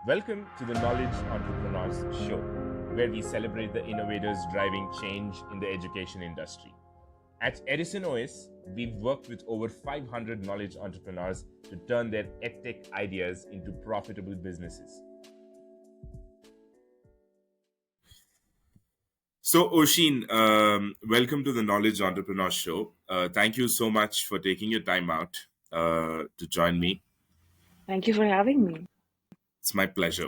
Welcome to the Knowledge Entrepreneurs Show, where we celebrate the innovators driving change in the education industry. At Edison OS, we've worked with over 500 knowledge entrepreneurs to turn their edtech ideas into profitable businesses. So, Osheen, welcome to the Knowledge Entrepreneur Show. Thank you so much for taking your time out to join me. Thank you for having me. It's my pleasure.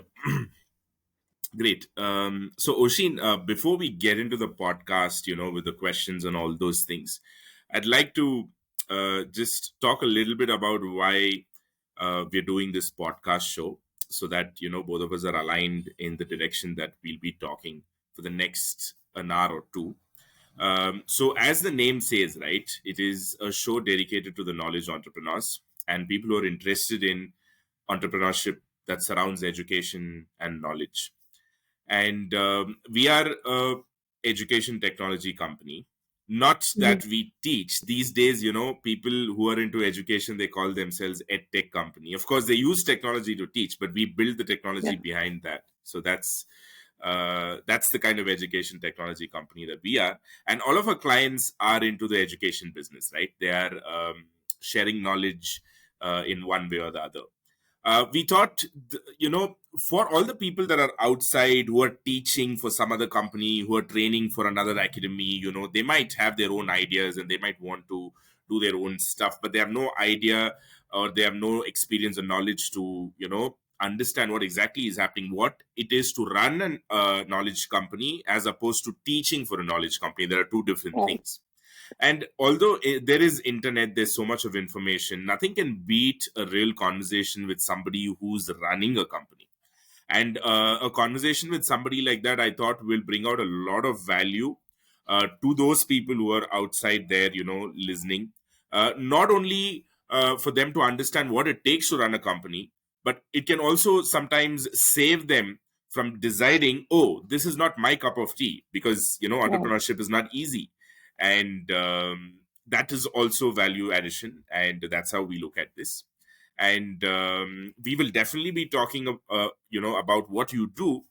Great. So, Osheen, before we get into the podcast, with the questions and all those things, I'd like to just talk a little bit about why we're doing this podcast show so that, both of us are aligned in the direction that we'll be talking for the next an hour or two. So, as the name says, right, it is a show dedicated to the knowledge entrepreneurs and people who are interested in entrepreneurship that surrounds education and knowledge. And we are a education technology company. Not that we teach. These days, people who are into education, they call themselves edtech company. Of course, they use technology to teach, but we build the technology behind that. So that's the kind of education technology company that we are. And all of our clients are into the education business, right? They are sharing knowledge in one way or the other. We thought, for all the people that are outside who are teaching for some other company, who are training for another academy, they might have their own ideas and they might want to do their own stuff, but they have no idea or they have no experience or knowledge to, understand what exactly is happening, what it is to run a knowledge company as opposed to teaching for a knowledge company. There are two different things. And although there is internet, there's so much of information, nothing can beat a real conversation with somebody who's running a company. And a conversation with somebody like that, I thought, will bring out a lot of value to those people who are outside there, listening. Not only for them to understand what it takes to run a company, but it can also sometimes save them from deciding, oh, this is not my cup of tea, because, entrepreneurship is not easy. And that is also value addition, and that's how we look at this. And we will definitely be talking about what you do,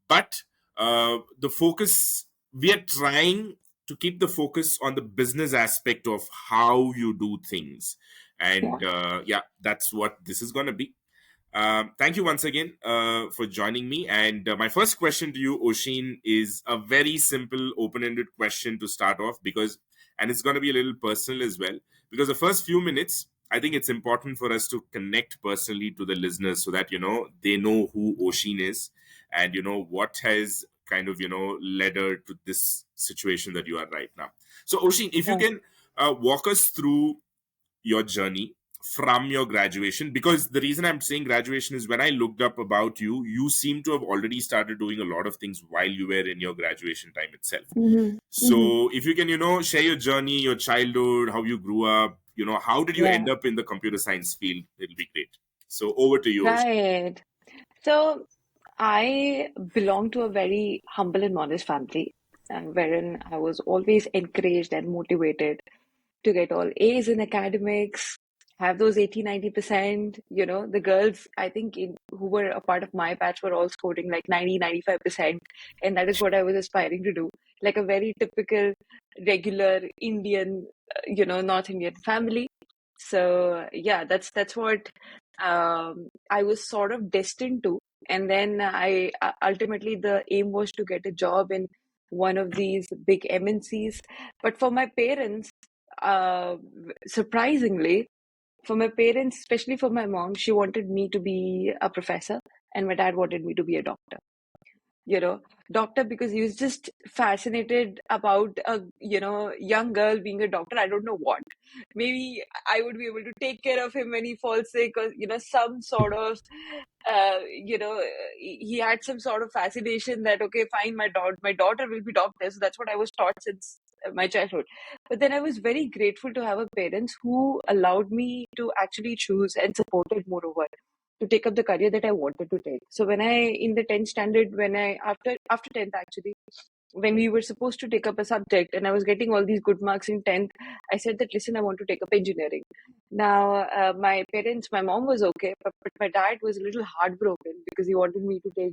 but the focus, we are trying to keep the focus on the business aspect of how you do things. And that's what this is going to be. Thank you once again for joining me. And my first question to you, Osheen, is a very simple, open-ended question to start off, and it's going to be a little personal as well, because the first few minutes, I think it's important for us to connect personally to the listeners so that, they know who Osheen is and, what has kind of, led her to this situation that you are right now. So, Osheen, if you can walk us through your journey from your graduation, because the reason I'm saying graduation is when I looked up about you, you seem to have already started doing a lot of things while you were in your graduation time itself. So if you can, share your journey, your childhood, how you grew up, how did you end up in the computer science field, it'll be great. So over to you. Right. So I belong to a very humble and modest family, wherein I was always encouraged and motivated to get all A's in academics, have those 80-90%. The girls, I think, who were a part of my batch were all scoring like 90-95%. And that is what I was aspiring to do. Like a very typical, regular Indian, North Indian family. So yeah, that's what I was sort of destined to. And then I ultimately the aim was to get a job in one of these big MNCs. But for my parents, surprisingly, for my parents, especially for my mom, she wanted me to be a professor, and my dad wanted me to be a doctor. Doctor, because he was just fascinated about a young girl being a doctor. I don't know what. Maybe I would be able to take care of him when he falls sick, or some sort of he had some sort of fascination that, okay, fine, my daughter will be doctor. So that's what I was taught since my childhood. But then I was very grateful to have a parents who allowed me to actually choose and supported moreover to take up the career that I wanted to take. So when I in the 10th standard, when I after 10th actually, when we were supposed to take up a subject and I was getting all these good marks in 10th, I said that, listen, I want to take up engineering. Now, my parents, my mom was okay, but my dad was a little heartbroken because he wanted me to take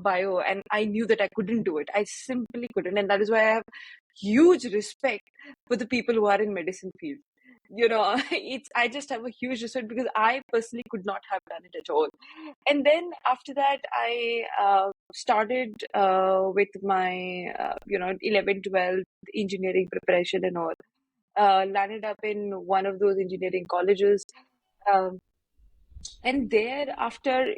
bio, and I knew that I couldn't do it. I simply couldn't. And that is why I have huge respect for the people who are in medicine field. I just have a huge respect because I personally could not have done it at all. And then after that, I started with my 11, 12 engineering preparation and all. Landed up in one of those engineering colleges. Um, and thereafter,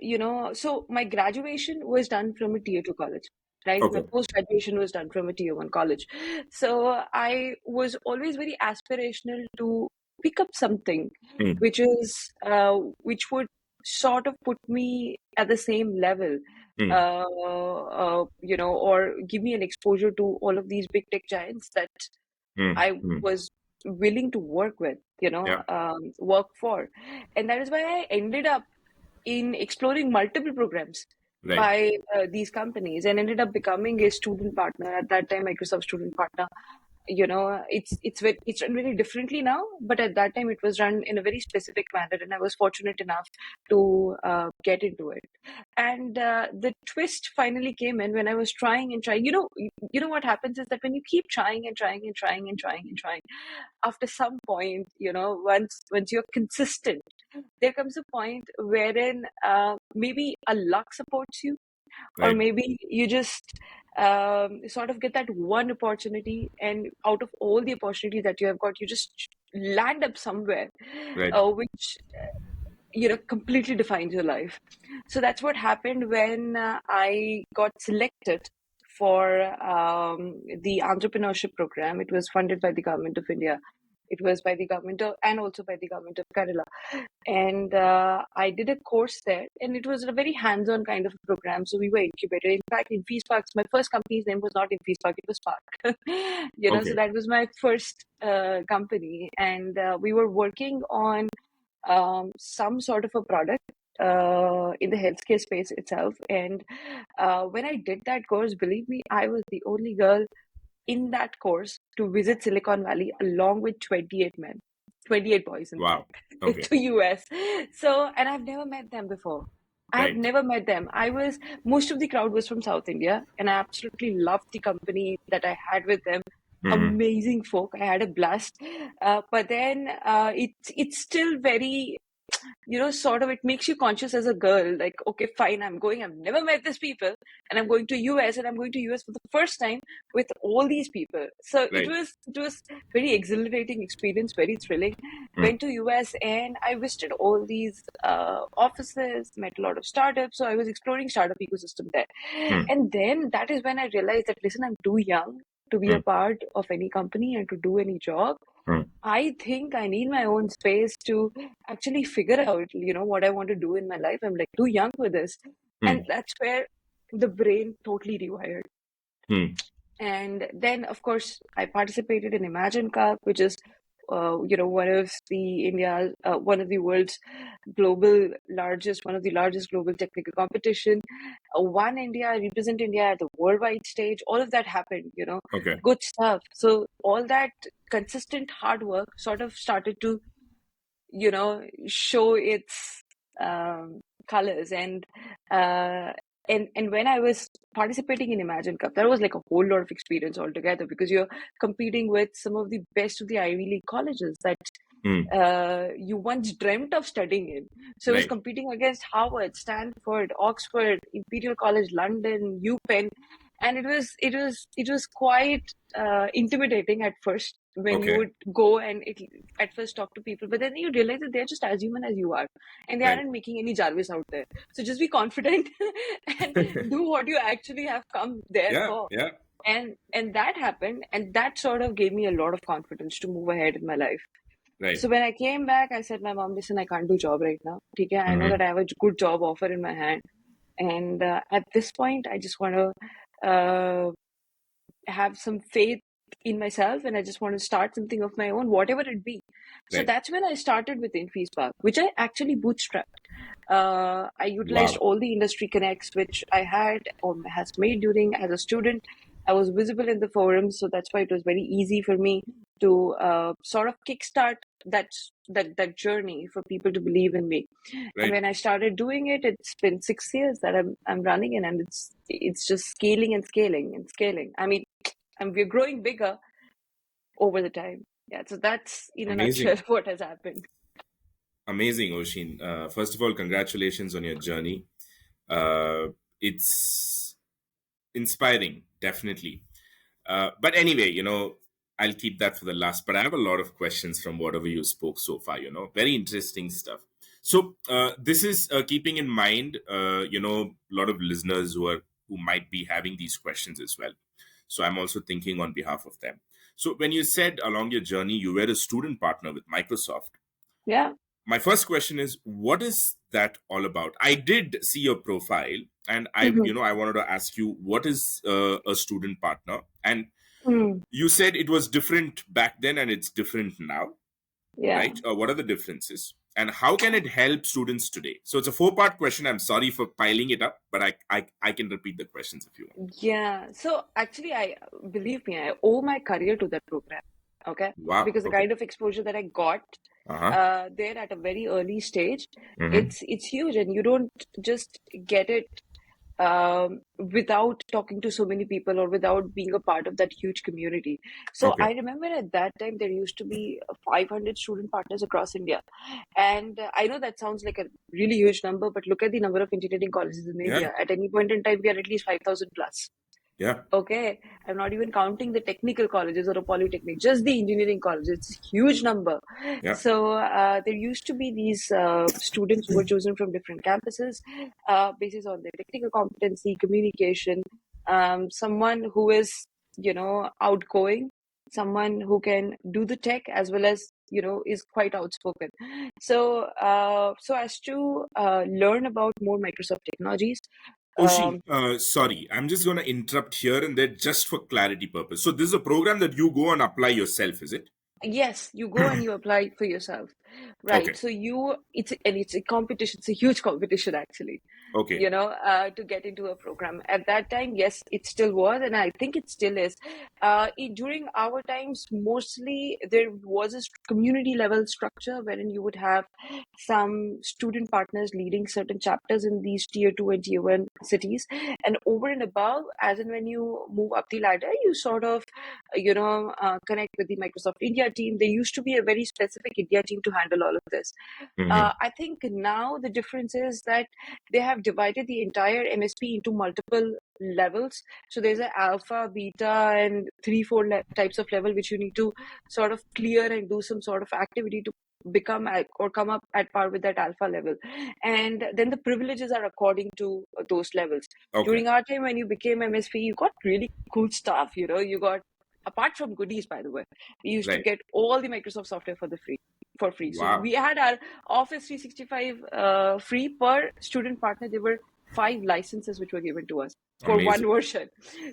so my graduation was done from a tier 2 college, right? My Okay. post graduation was done from a tier 1 college. So I was always very aspirational to pick up something Mm, which would sort of put me at the same level, mm, or give me an exposure to all of these big tech giants that mm, I mm. was willing to work with, Yeah. work for. And that is why I ended up in exploring multiple programs Right. by these companies and ended up becoming a student partner at that time, Microsoft student partner. It's run very differently now, but at that time it was run in a very specific manner, and I was fortunate enough to get into it. And the twist finally came in when I was trying and trying. What happens is that when you keep trying and trying and trying and trying and trying, after some point, once you're consistent, there comes a point wherein maybe a luck supports you, or Right. maybe you just sort of get that one opportunity, and out of all the opportunities that you have got, you just land up somewhere Right. which completely defines your life. So that's what happened when I got selected for the entrepreneurship program. It was funded by the government of India. It was by the government and also by the government of Kerala. And I did a course there, and it was a very hands-on kind of a program. So we were incubated. In fact, InfiSpark, my first company's name was not InfiSpark, it was Spark. So Okay. that was my first company. And we were working on some sort of a product in the healthcare space itself. And when I did that course, believe me, I was the only girl in that course to visit Silicon Valley along with 28 men, 28 boys, in Wow. fact, Okay. to US. So, and I've never met them before. I have Right. never met them. Most of the crowd was from South India, and I absolutely loved the company that I had with them. Mm, Amazing folk. I had a blast. But then it's still very, sort of, it makes you conscious as a girl, like, okay, fine, I've never met these people, and I'm going to US, and I'm going to US for the first time with all these people. So it right. was it was very exhilarating experience, very thrilling. Mm, Went to US and I visited all these offices, met a lot of startups. So I was exploring startup ecosystem there. mm, And then that is when I realized that, listen, I'm too young to be a mm, part of any company and to do any job. mm, I think I need my own space to actually figure out, what I want to do in my life. I'm like too young for this. And mm, that's where the brain totally rewired. mm. And then, of course, I participated in Imagine Cup, which is, one of the world's one of the largest global technical competition. One India, I represent India at the worldwide stage. All of that happened, Okay. good stuff. So all that consistent hard work sort of started to, show its colors. And when I was participating in Imagine Cup, that was like a whole lot of experience altogether, because you're competing with some of the best of the Ivy League colleges that Mm, you once dreamt of studying in. So I was right. competing against Harvard, Stanford, Oxford, Imperial College London, UPenn, and it was quite intimidating at first when you Okay. would go and at first talk to people, but then you realize that they're just as human as you are, and they Right. aren't making any Jarvis out there. So just be confident and do what you actually have come there Yeah. for. Yeah. And that happened, and that sort of gave me a lot of confidence to move ahead in my life. Right. So when I came back, I said, my mom, listen, I can't do job right now. Okay, I know Mm-hmm. that I have a good job offer in my hand. And at this point, I just want to have some faith in myself, and I just want to start something of my own, whatever it be. So Right. that's when I started with InfiSpark, which I actually bootstrapped. I utilized Wow. all the industry connects which I had or has made during as a student. I was visible in the forums, so that's why it was very easy for me to sort of kickstart that journey for people to believe in me. And Right. when I started doing it, it's been 6 years that I'm running it, and it's just scaling and scaling and scaling. I mean, and we're growing bigger over the time. Yeah, so that's in a nutshell Amazing. what has happened. Amazing, Osheen. First of all, congratulations on your journey. It's inspiring, definitely. But anyway, I'll keep that for the last. But I have a lot of questions from whatever you spoke so far. Very interesting stuff. So this is keeping in mind, a lot of listeners who might be having these questions as well. So I'm also thinking on behalf of them. So when you said along your journey you were a student partner with Microsoft, Yeah. my first question is, what is that all about? I did see your profile, and Mhm. I wanted to ask you, what is a student partner? And Mm. you said it was different back then and it's different now, Yeah. right? What are the differences, and how can it help students today? So it's a four-part question. I'm sorry for piling it up, but I can repeat the questions if you want. Yeah. So actually, I believe me, I owe my career to that program. Okay. Wow. Because the Okay. kind of exposure that I got Uh-huh. there at a very early stage, Mm-hmm. it's huge, and you don't just get it without talking to so many people or without being a part of that huge community. So Okay. I remember at that time there used to be 500 student partners across India. And I know that sounds like a really huge number, but look at the number of engineering colleges in Yeah. India. At any point in time, we are at least 5,000 plus. Yeah. Okay, I'm not even counting the technical colleges or a polytechnic, just the engineering colleges. It's a huge number. Yeah. So there used to be these students who were chosen from different campuses, basis on their technical competency, communication, someone who is, outgoing, someone who can do the tech as well as, is quite outspoken. So as to learn about more Microsoft technologies, Oshin, um, sorry, I'm just going to interrupt here and there just for clarity purpose. So this is a program that you go and apply yourself, is it? yes, you go and you apply for yourself, right? Okay. So it's a competition. It's a huge competition, actually, Okay. to get into a program. At that time, yes, it still was, and I think it still is. During our times, mostly there was a community level structure wherein you would have some student partners leading certain chapters in these tier two and tier one cities, and over and above, as and when you move up the ladder, you sort of, connect with the Microsoft India team. There used to be a very specific India team to handle all of this. Mm-hmm. I think now the difference is that they have divided the entire MSP into multiple levels. So there's an alpha, beta, and three, four types of level which you need to sort of clear and do some sort of activity to become or come up at par with that alpha level. And then the privileges are according to those levels. Okay. During our time, when you became MSP, you got really cool stuff. You got, apart from goodies, by the way, we used to Right. get all the Microsoft software for free. So Wow. we had our Office 365 free per student partner. There were 5 licenses which were given to us for one Amazing. version.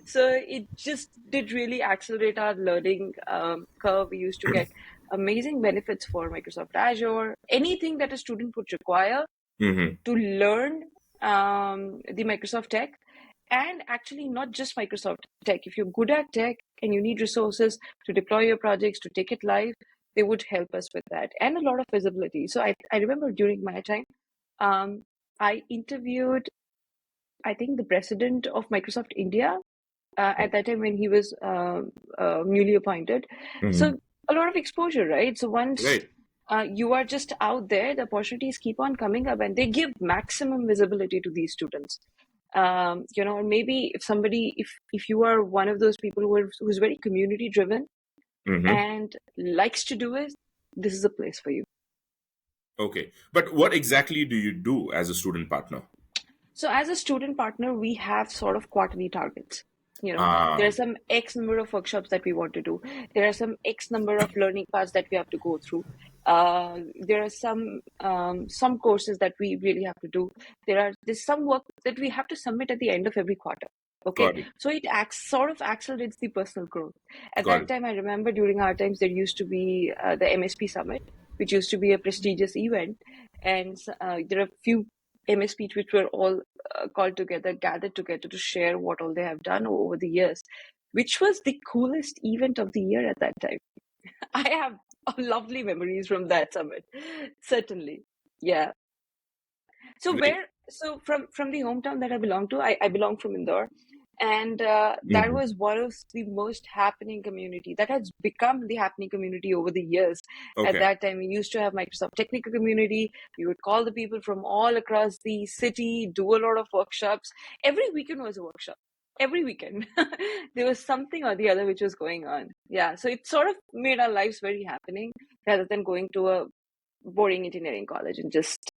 So it just did really accelerate our learning curve. We used to get amazing benefits for Microsoft Azure, anything that a student would require Mm-hmm. to learn the Microsoft tech. And actually, not just Microsoft tech. If you're good at tech and you need resources to deploy your projects, to take it live, they would help us with that and a lot of visibility. So I remember during my time, um, I interviewed, I think, the president of Microsoft India at that time when he was newly appointed. Mm-hmm. So a lot of exposure, right? So once Right. you are just out there, the opportunities keep on coming up, and they give maximum visibility to these students. Maybe if you are one of those people who's very community driven Mm-hmm. and likes to do it, this is a place for you. Okay. But what exactly do you do as a student partner? So as a student partner, we have sort of quarterly targets. There are Ah, some X number of workshops that we want to do. There are some X number of learning paths that we have to go through. There are some courses that we really have to do. There's some work that we have to submit at the end of every quarter. Okay, got it. so it sort of accelerates the personal growth. At Got that it. time, I remember during our times there used to be the MSP Summit, which used to be a prestigious event, and there are few MSPs which were all gathered together to share what all they have done over the years. which was the coolest event of the year at that time. I have lovely memories from that summit, certainly. Yeah. So Great. from the hometown that I belong to, I belong from Indore, and that Mhm. was one of the most happening community that has become the happening community over the years. At Okay. that time, we used to have Microsoft Technical Community. We would call the people from all across the city, do a lot of workshops. Every weekend was a workshop. Every weekend, there was something or the other which was going on. Yeah, so it sort of made our lives very happening rather than going to a boring engineering college and just,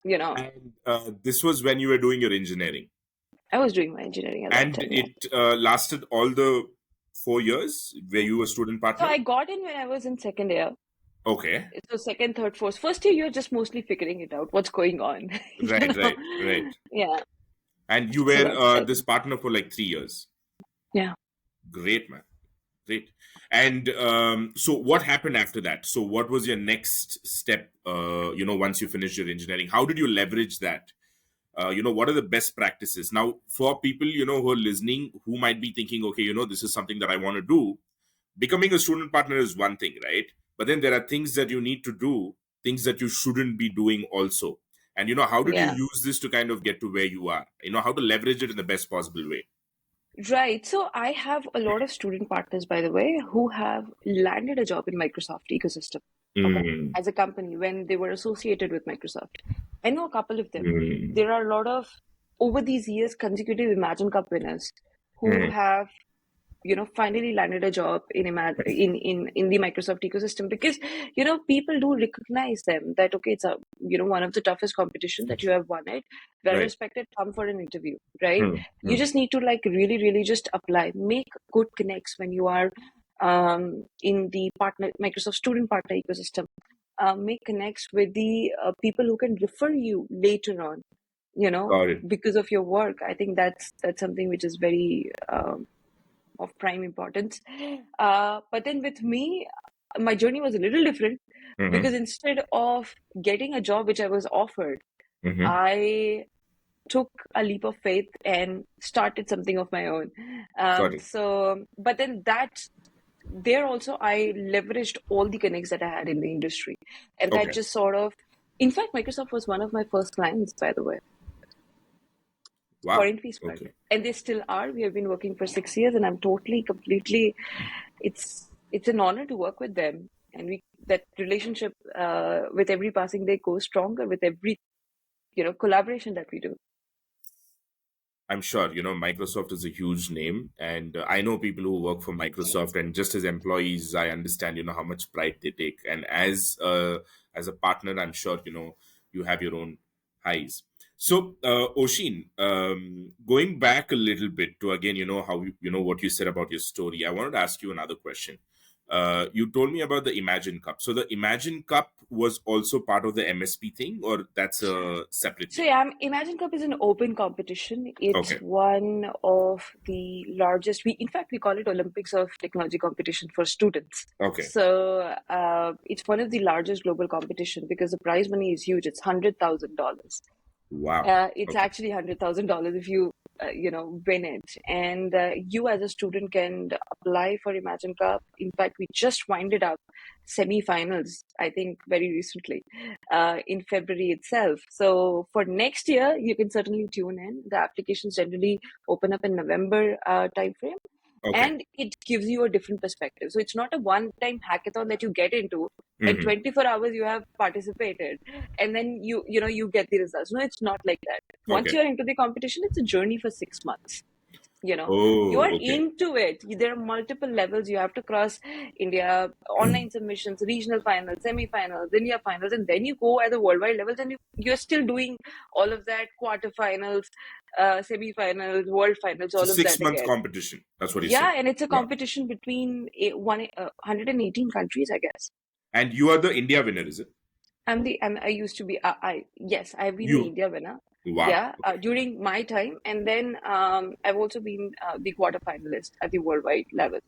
you know, And this was when you were doing your engineering, I was doing my engineering at that and time, yeah. it lasted all the 4 years where you were student So partner. I got in when I was in second year. Okay. So second, third, fourth. First year, you're just mostly figuring it out, what's going on, you Right. know? Right. Right. Yeah. And you So were that's like, this partner for like 3 years. yeah. Great, man. Great. And so, what happened after that? So, what was your next step? Once you finished your engineering, how did you leverage that? What are the best practices now for people who are listening, who might be thinking, okay, this is something that I want to do. Becoming a student partner is one thing, right? But then there are things that you need to do, things that you shouldn't be doing also. And how did you Yeah. use this to kind of get to where you are? How to leverage it in the best possible way. Right. So I have a lot of student partners, by the way, who have landed a job in Microsoft ecosystem. Okay. Mm, As a company when they were associated with Microsoft. I know a couple of them. mm, There are a lot of, over these years, consecutive Imagine Cup winners who mm. have, finally landed a job in the Microsoft ecosystem, because people do recognize them that, okay, it's a, one of the toughest competition that you have won it, well Right. respected, come for an interview, right? Mm, You mm. just need to like really really just apply, make good connects when you are in the partner Microsoft student partner ecosystem. Make connects with the people who can refer you later on, Got it. because of your work. I think that's something which is very of prime importance. But then with me, my journey was a little different, Mm-hmm. because instead of getting a job which I was offered, Mm-hmm. I took a leap of faith and started something of my own. Got it. But then there also I leveraged all the connects that I had in the industry, and that Okay. just sort of, in fact, Microsoft was one of my first clients, by the way, for Wow. InfiSpark. Okay. And they still are. We have been working for 6 years, and I'm totally, completely. It's an honor to work with them, and we that relationship with every passing day goes stronger with every collaboration that we do. I'm sure, Microsoft is a huge name, and I know people who work for Microsoft, and just as employees, I understand, how much pride they take. And as a partner, I'm sure, you have your own highs. So, Oshin, going back a little bit to again, how what you said about your story. I wanted to ask you another question. You told me about the Imagine Cup. So the Imagine Cup was also part of the MSP thing, or that's a separate So thing? yeah, Imagine Cup is an open competition. It's Okay. one of the largest. In fact, we call it Olympics of Technology competition for students. Okay. So it's one of the largest global competition because the prize money is huge. It's $100,000. Wow. It's Okay. actually $100,000 if you win it, and you as a student can apply for Imagine Cup. In fact, we just winded up semi-finals, I think, very recently, in February itself. So for next year, you can certainly tune in. The applications generally open up in November timeframe, Okay. and it gives you a different perspective. So it's not a one-time hackathon that you get into, and Hmm. 24 hours you have participated, and then you get the results. No, it's not like that. Once Okay. you're into the competition, it's a journey for 6 months. You are Oh, okay. into it. There are multiple levels you have to cross: India, online submissions, regional finals, semi-finals, India finals, and then you go at the worldwide levels, and you're still doing all of that: quarterfinals, semi-finals, world finals, It's a all of that 6 month again. competition. That's what you said. Yeah, and it's a Wow. competition between 118 countries, I guess. And you are the India winner, is it? I used to be, yes, I've been the You. India winner. Wow. Yeah, Okay. during my time. And then I've also been the quarterfinalist at the worldwide level.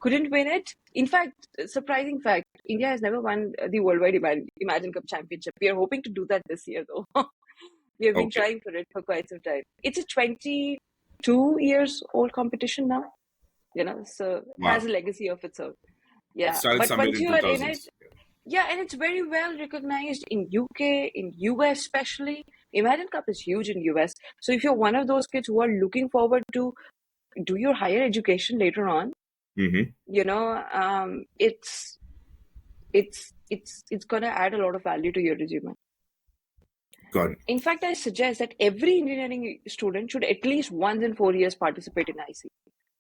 Couldn't win it. In fact, surprising fact, India has never won the worldwide Imagine Cup championship. We are hoping to do that this year, though. We have been Okay. trying for it for quite some time. It's a 22 years old competition now. so has Wow. a legacy of its own. It Yeah, started but somewhere once in you are in it, 2000s. yeah, and it's very well recognized in UK, in US especially. Imagine Cup is huge in US. So if you're one of those kids who are looking forward to do your higher education later on, Mm-hmm. it's gonna add a lot of value to your resume. Got it. In fact, I suggest that every engineering student should at least once in 4 years participate in IC.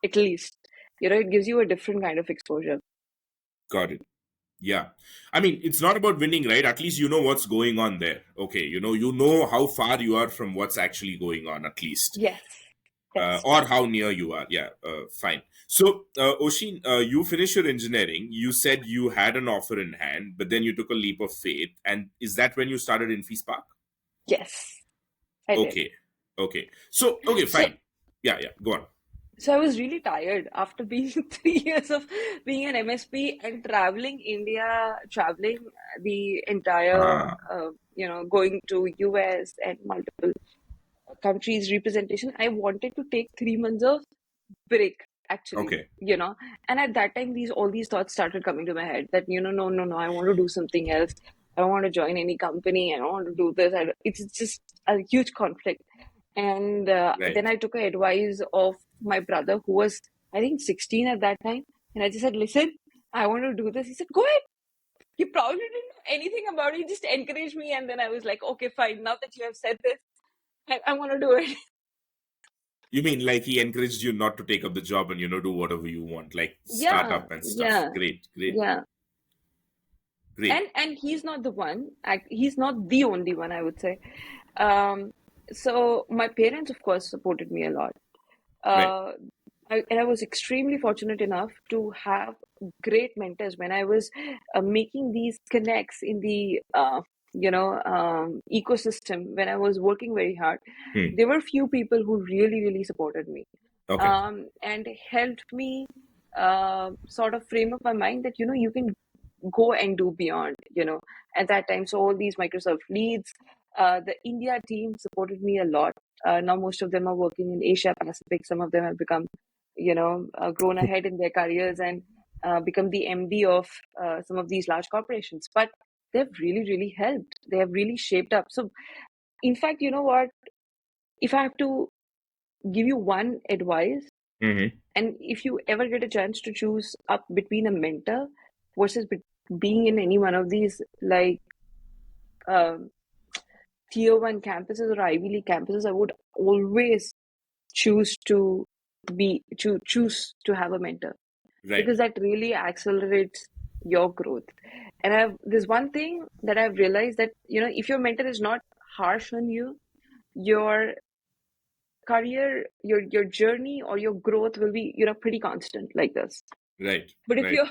At least. It gives you a different kind of exposure. Got it. Yeah. I mean, it's not about winning, right? At least you know what's going on there. Okay. You know how far you are from what's actually going on, at least. Yes. Yes. Or how near you are. Yeah. Fine. So, Oshin, you finished your engineering. You said you had an offer in hand, but then you took a leap of faith. And is that when you started InfiSpark? Yes, I did. Okay. Okay. So, okay, So fine. Yeah. Yeah. Go on. So I was really tired after being 3 years of being an MSP and traveling India, traveling the entire, Ah, going to US and multiple countries representation. I wanted to take 3 months of break actually, okay. and at that time all these thoughts started coming to my head that, no, no, no, I want to do something else. I don't want to join any company. I don't want to do this. It's just a huge conflict. And then Right. I took advice of my brother, who was, I think, 16 at that time. And I just said, listen, I want to do this. He said, go ahead. He probably didn't know anything about it. He just encouraged me. And then I was like, okay, fine. Now that you have said this, I want to do it. You mean like he encouraged you not to take up the job and, do whatever you want, like Yeah, startup and stuff. yeah, Great. Great. yeah. Great. And he's not the one. He's not the only one, I would say. Um, so my parents, of course, supported me a lot. Right. Uh, and I was extremely fortunate enough to have great mentors when I was making these connects in the ecosystem. When I was working very hard, Hmm. there were few people who really, really supported me, Okay. and helped me sort of frame up my mind that you can go and do beyond. At that time. So all these Microsoft leads, the India team supported me a lot. Now most of them are working in Asia Pacific. Some of them have become, grown ahead in their careers and become the MD of some of these large corporations. But they've really, really helped. They have really shaped up. So, in fact, you know what? If I have to give you one advice, Mm-hmm. and if you ever get a chance to choose up between a mentor versus being in any one of these like um, tier one campuses or Ivy League campuses, I would always choose to choose to have a mentor, Right. because that really accelerates your growth. And there's one thing that I've realized, that if your mentor is not harsh on you, your career, your journey or your growth will be pretty constant like this. Right. But if Right. your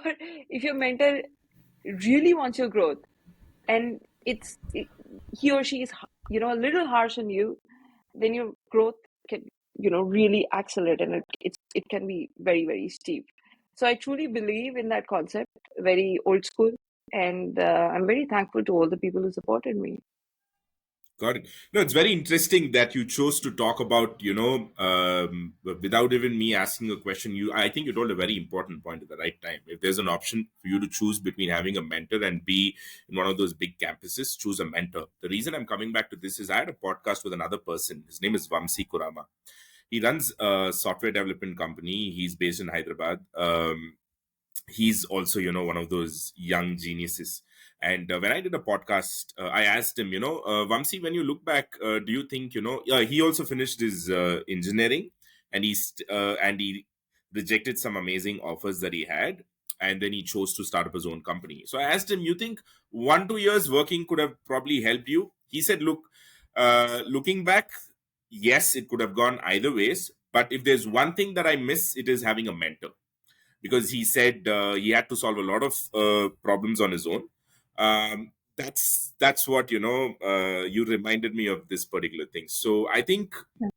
if your mentor really wants your growth, and he or she is a little harsh on you, then your growth can really accelerate, and it can be very, very steep. So I truly believe in that concept, very old school, and I'm very thankful to all the people who supported me. Got it. No, it's very interesting that you chose to talk about, without even me asking a question. I think you told a very important point at the right time. If there's an option for you to choose between having a mentor and be in one of those big campuses, choose a mentor. The reason I'm coming back to this is I had a podcast with another person. His name is Vamsi Kurama. He runs a software development company. He's based in Hyderabad. He's also, one of those young geniuses. And when I did a podcast, I asked him, Vamsi, when you look back, do you think, he also finished his engineering, and he rejected some amazing offers that he had, and then he chose to start up his own company. So I asked him, you think 1-2 years working could have probably helped you? He said, look, looking back, yes, it could have gone either ways, but if there's one thing that I miss, it is having a mentor, because he said he had to solve a lot of problems on his own. That's what, you reminded me of this particular thing. So I think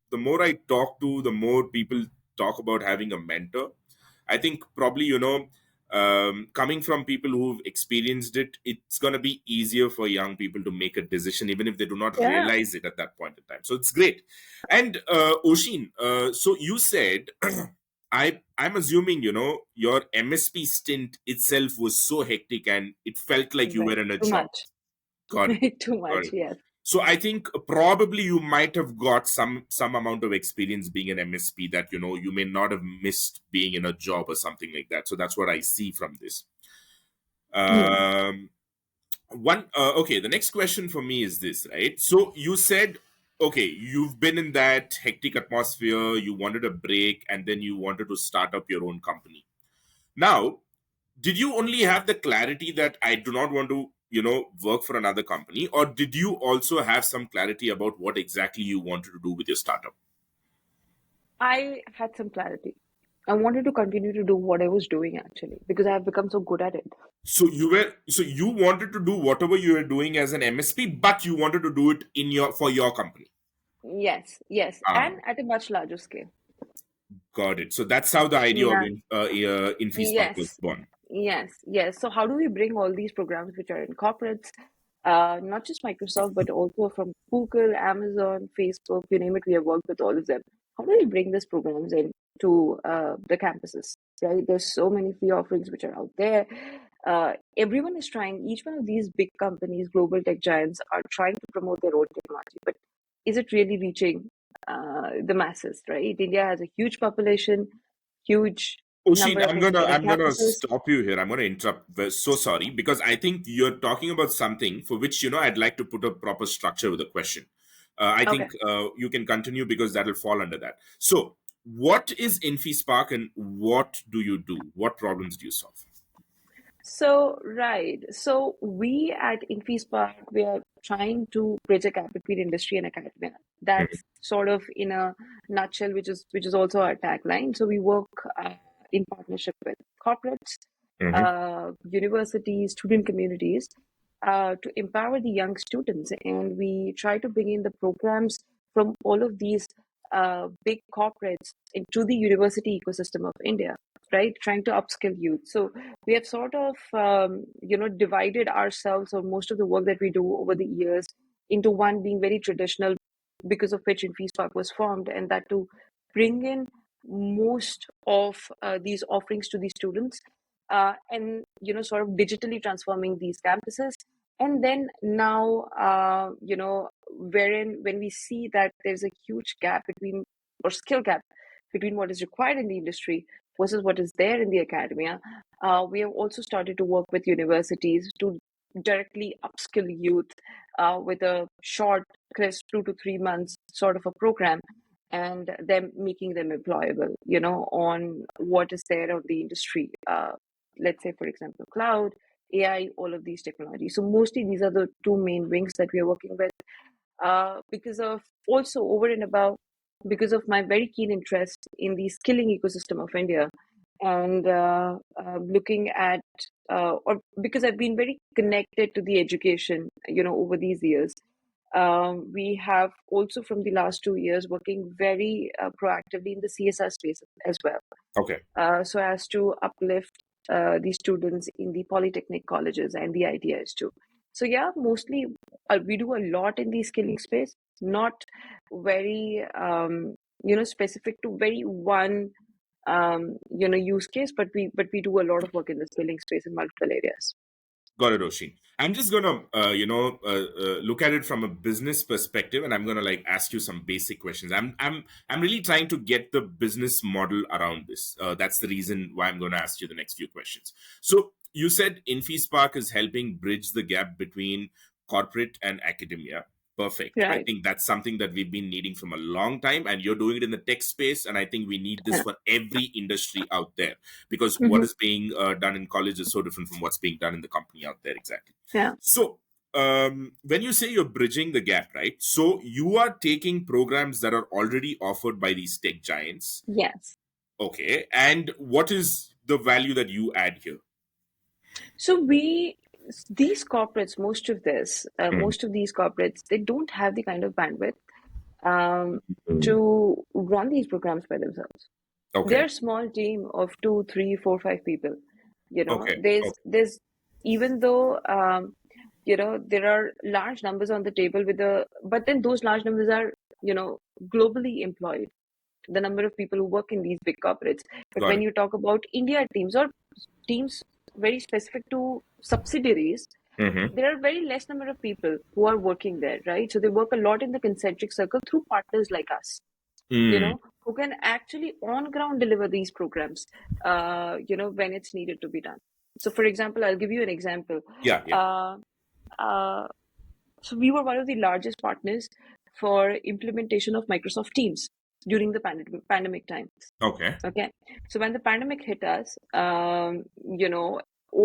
the more I talk to, the more people talk about having a mentor. I think probably, coming from people who've experienced it, it's going to be easier for young people to make a decision, even if they do not Yeah. realize it at that point in time. So it's great. And Oshin, so you said I'm assuming, your MSP stint itself was so hectic and it felt like you Right. were in a Too job. much. Got it. Too Got much, it. yes. So I think probably you might have got some amount of experience being an MSP that you may not have missed being in a job or something like that. So that's what I see from this. Hmm. Um, okay, the next question for me is this, right? So you said, okay, you've been in that hectic atmosphere, you wanted a break, and then you wanted to start up your own company. Now, did you only have the clarity that I do not want to work for another company, or did you also have some clarity about what exactly you wanted to do with your startup? I had some clarity. I wanted to continue to do what I was doing actually because I have become so good at it. So you wanted to do whatever you were doing as an MSP, but you wanted to do it for your company. Yes, yes, Ah, and at a much larger scale. got it. So that's how the idea of Yeah. InfiSpark was Yes, born. yes, yes. So how do we bring all these programs which are in corporates, not just Microsoft, but also from Google, Amazon, Facebook, you name it, we have worked with all of them. How do we bring these programs into the campuses, right? There's so many free offerings which are out there. Everyone is trying, each one of these big companies, global tech giants, are trying to promote their own technology, but is it really reaching the masses, right? India has a huge population, huge Oshin, number of engineering I'm gonna campuses. stop you here. I'm gonna interrupt. So sorry, because I think you're talking about something for which I'd like to put a proper structure with a question. I Okay. think you can continue because that'll fall under that. So, what is InfiSpark and what do you do? What problems do you solve? So, right. So we at InfiSpark, we are trying to bridge a gap between industry and academia. That's sort of in a nutshell, which is also our tagline. So we work in partnership with corporates, Mm-hmm. universities, student communities, to empower the young students. And we try to bring in the programs from all of these big corporates into the university ecosystem of India, right? Trying to upskill youth. So we have sort of, divided ourselves, or most of the work that we do over the years, into one being very traditional, because of which InfiSpark was formed, and that to bring in most of these offerings to these students, and sort of digitally transforming these campuses. And then now, wherein when we see that there's a huge gap between, or skill gap between what is required in the industry versus what is there in the academia, we have also started to work with universities to directly upskill youth with a short, crisp 2 to 3 months sort of a program, and them making them employable, on what is there of the industry. Let's say, for example, cloud, AI, all of these technologies. So mostly these are the two main wings that we are working with. Because of also over and above, because of my very keen interest in the skilling ecosystem of India, and looking at, or because I've been very connected to the education, over these years. We have also from the last 2 years working very proactively in the CSR space as well, Okay. so as to uplift the students in the polytechnic colleges and the ITIs too. So yeah, mostly we do a lot in the skilling space, not very specific to very one use case, but we do a lot of work in the skilling space in multiple areas. Got it, Oshin. I'm just gonna, look at it from a business perspective, and I'm gonna like ask you some basic questions. I'm really trying to get the business model around this. That's the reason why I'm gonna ask you the next few questions. So you said InfiSpark is helping bridge the gap between corporate and academia. Perfect. I Right. think that's something that we've been needing from a long time, and you're doing it in the tech space. And I think we need this Yeah. for every industry out there because what Hmm. is being done in college is so different from what's being done in the company out there. Exactly. Yeah. So when you say you're bridging the gap, right? So you are taking programs that are already offered by these tech giants. Yes. Okay. And what is the value that you add here? So these corporates, Mhm. most of these corporates, they don't have the kind of bandwidth um, Mm. to run these programs by themselves. They're Okay. a small team of two, three, four, five people. Okay. There's even though there are large numbers on the table but then those large numbers are globally employed. the number of people who work in these big corporates. But Got when it. you talk about India teams or teams very specific to subsidiaries, Mm-hmm. there are very less number of people who are working there, right? So they work a lot in the concentric circle through partners like us, Mm. who can actually on ground deliver these programs, when it's needed to be done. So, for example, I'll give you an example. Yeah, yeah. Uh, uh, so we were one of the largest partners for implementation of Microsoft Teams during the pandemic times. Okay. Okay, so when the pandemic hit us, all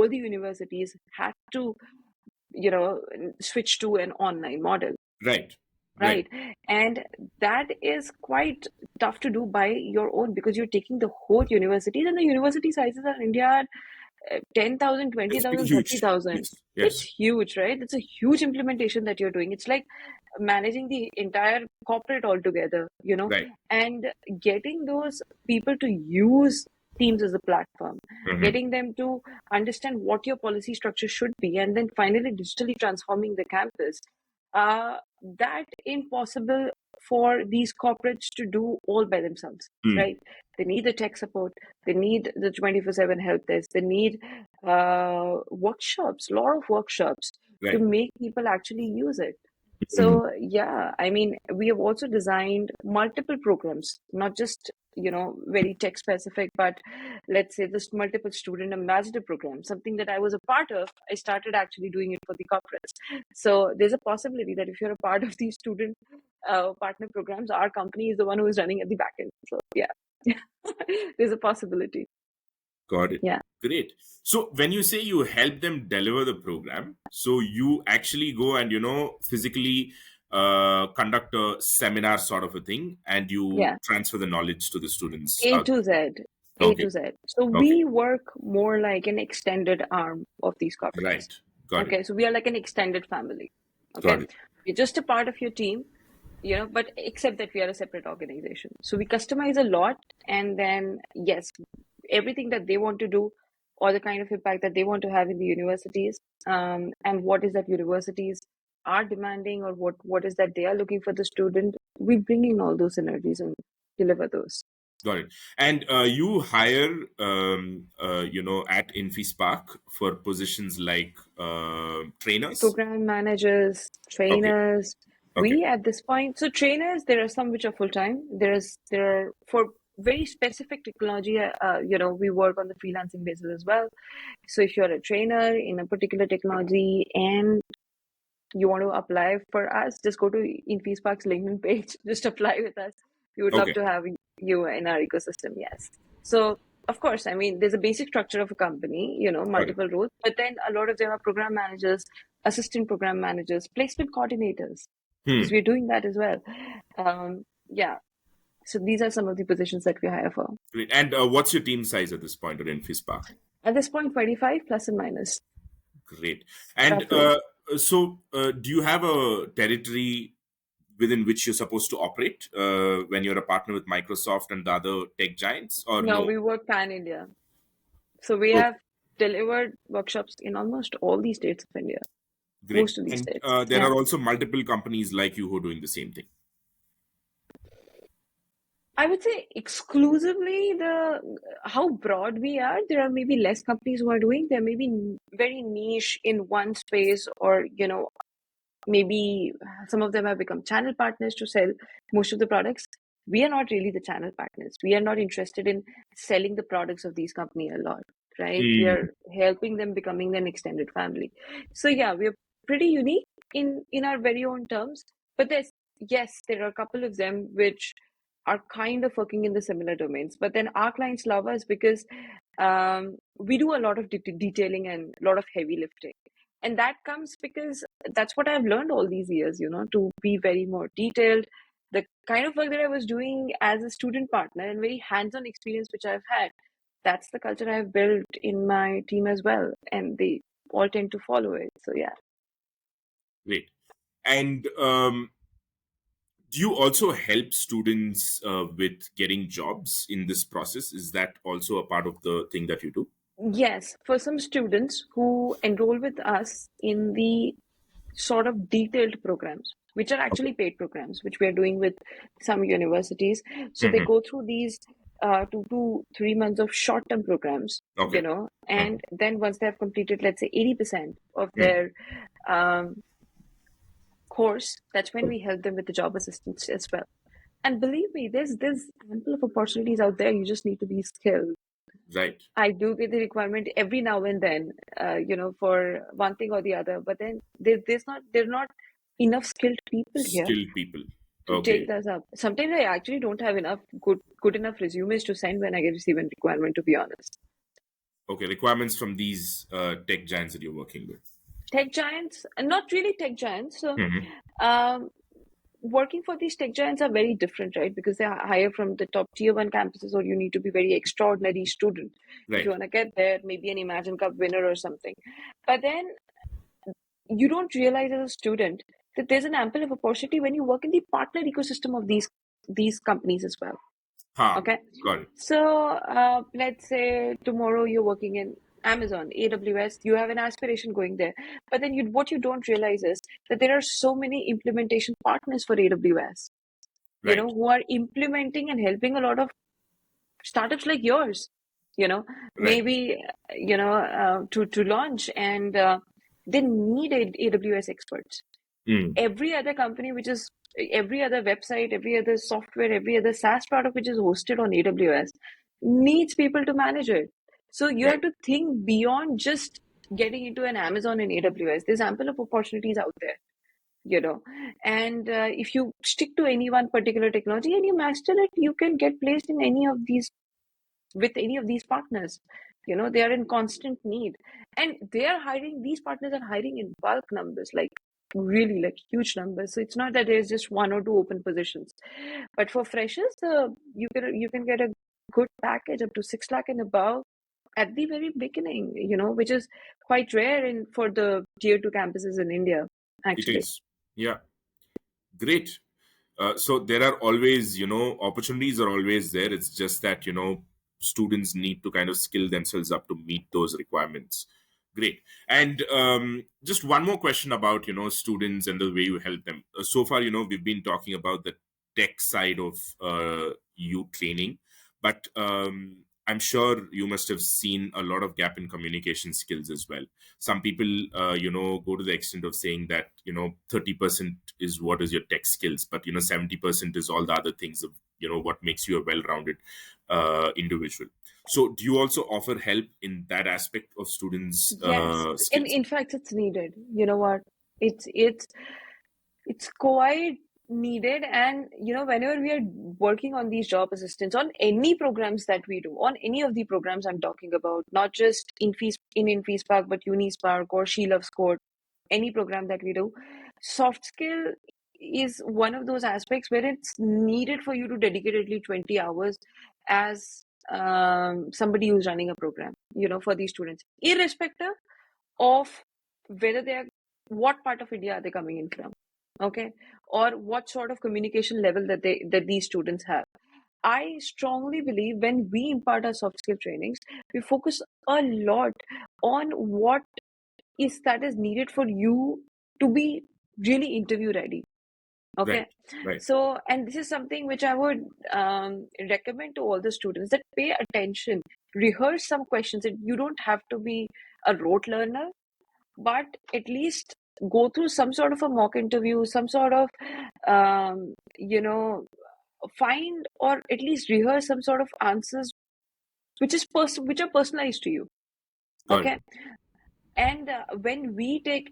the universities had to, switch to an online model. Right. Right. Right. And that is quite tough to do by your own because you're taking the whole universities, and the university sizes in India are 10,000, It's pretty 20,000, huge. 30,000. Yes. It's Yes. huge, right? It's a huge implementation that you're doing. It's like managing the entire corporate altogether, Right. and getting those people to use Teams as a platform, Mm-hmm. getting them to understand what your policy structure should be, and then finally digitally transforming the campus. That impossible for these corporates to do all by themselves, Mm. right? They need the tech support, they need the 24/7 help desk, they need workshops, a lot of workshops to Right. make people actually use it. Mm. So yeah, I mean, we have also designed multiple programs, not just very tech specific, but let's say this multiple student ambassador program, something that I was a part of. I started actually doing it for the corporates. So there's a possibility that if you're a part of these student partner programs, our company is the one who is running at the back end. So yeah, there's a possibility. Got it. Yeah. Great. So when you say you help them deliver the program, so you actually go and physically conduct a seminar sort of a thing, and you Yeah. transfer the knowledge to the students A out to Z. there. A Okay. to Z. So Okay. we work more like an extended arm of these corporates. Right. Got it. Okay. So we are like an extended family. Okay. Got it. We're just a part of your team, but except that we are a separate organization. So we customize a lot. And then, yes, everything that they want to do or the kind of impact that they want to have in the universities, and what is that universities are demanding, or what is that they are looking for the student, we bring in all those synergies and deliver those. Got it. And you hire, at InfiSpark for positions like trainers. Program managers, Okay. trainers. Okay. We at this point, so trainers, there are some which are full time. There are for very specific technology. We work on the freelancing basis as well. So if you're a trainer in a particular technology and you want to apply for us, just go to InfiSpark's LinkedIn page. Just apply with us. We would love Okay. to have you in our ecosystem. Yes. So of course, I mean, there's a basic structure of a company, Got it. multiple roles, but then a lot of them are program managers, assistant program managers, placement coordinators, because Hmm. we're doing that as well. Yeah. So these are some of the positions that we hire for. Great. And what's your team size at this point at InfiSpark? At this point, 25 plus and minus, Great. And roughly. do you have a territory within which you're supposed to operate when you're a partner with Microsoft and the other tech giants, or No, no? we work pan India. So we Okay, have delivered workshops in almost all the states of India, great. most of these And states. there Yeah. are also multiple companies like you who are doing the same thing. I would say exclusively the how broad we are. There are maybe less companies who are doing. There may be very niche in one space, or maybe some of them have become channel partners to sell most of the products. We are not really the channel partners. We are not interested in selling the products of these companies a lot, right? We Hmm. are helping them becoming an extended family. So yeah, we are pretty unique in our very own terms. But there are a couple of them which are kind of working in the similar domains. But then our clients love us because we do a lot of detailing and a lot of heavy lifting. And that comes because that's what I've learned all these years, to be very more detailed. The kind of work that I was doing as a student partner and very hands-on experience which I've had, that's the culture I've built in my team as well. And they all tend to follow it. So yeah. Great. And do you also help students with getting jobs in this process? Is that also a part of the thing that you do? Yes, for some students who enroll with us in the sort of detailed programs. which are Okay. actually paid programs, which we are doing with some universities. So they Hmm. go through these 2 to 3 months of short-term programs, Okay. and Hmm. then once they have completed, let's say 80% of Hmm. their um, course, that's when we help them with the job assistance as well. And believe me, there's ample of opportunities out there. You just need to be skilled. Right. I do get the requirement every now and then, for one thing or the other. But then there are not enough skilled people here Skilled people. to take Okay. this up. Sometimes I actually don't have enough good enough resumes to send when I get receive a requirement. To be honest, Okay. Requirements from these tech giants that you're working with. tech giants, not really tech giants. So, Hmm. um, working for these tech giants are very different, right? Because they hire from the top tier one campuses, or you need to be very extraordinary student if you Right. want to get there. Maybe an Imagine Cup winner or something. But then you don't realize as a student that there's an ample of opportunity when you work in the partner ecosystem of these companies as well. Ha. Okay, Got it. so let's say tomorrow you're working in Amazon, AWS, you have an aspiration going there, but then what you don't realize is that there are so many implementation partners for AWS, Right. who are implementing and helping a lot of startups like yours, you know, Right. maybe, to launch, and they need AWS experts. Mm. Every other company, which is every other website, every other software, every other SaaS product which is hosted on AWS needs people to manage it. So you have Right. to think beyond just getting into an Amazon and AWS. There's ample of opportunities out there, and if you stick to any one particular technology and you master it, you can get placed in any of these with any of these partners. They are in constant need, and these partners are hiring in bulk numbers, like really like huge numbers. So it's not that there's just one or two open positions, but for freshers, you can get a good package up to 6 lakh and above at the very beginning, which is quite rare in for the tier 2 campuses in India, It actually. is. Yeah. Great. So there are always, opportunities are always there. It's just that, students need to kind of skill themselves up to meet those requirements. Great. And just one more question about, students and the way you help them. So far, we've been talking about the tech side of youth training, but I'm sure you must have seen a lot of gap in communication skills as well. Some people go to the extent of saying that 30% is what is your tech skills, but 70% is all the other things of what makes you a well-rounded individual. So do you also offer help in that aspect of students Yes, and skills? in fact, it's needed. You know what? It's quite needed. And whenever we are working on these job assistants, on any programs that we do, on any of the programs I'm talking about, not just in InfiSpark, but UniSpark or She Loves Code, any program that we do, soft skill is one of those aspects where it's needed for you to dedicate at least 20 hours as somebody who's running a program, for these students, irrespective of whether they are what part of India are they coming in from, okay, or what sort of communication level that these students have. I strongly believe when we impart our soft skill trainings, we focus a lot on what is needed for you to be really interview ready. Okay, Right. Right. so, and this is something which I would recommend to all the students, that pay attention, rehearse some questions. You don't have to be a rote learner, but at least go through some sort of a mock interview, some sort of, you know, find or at least rehearse some sort of answers which are personalized to you. Got it. Okay, and when we take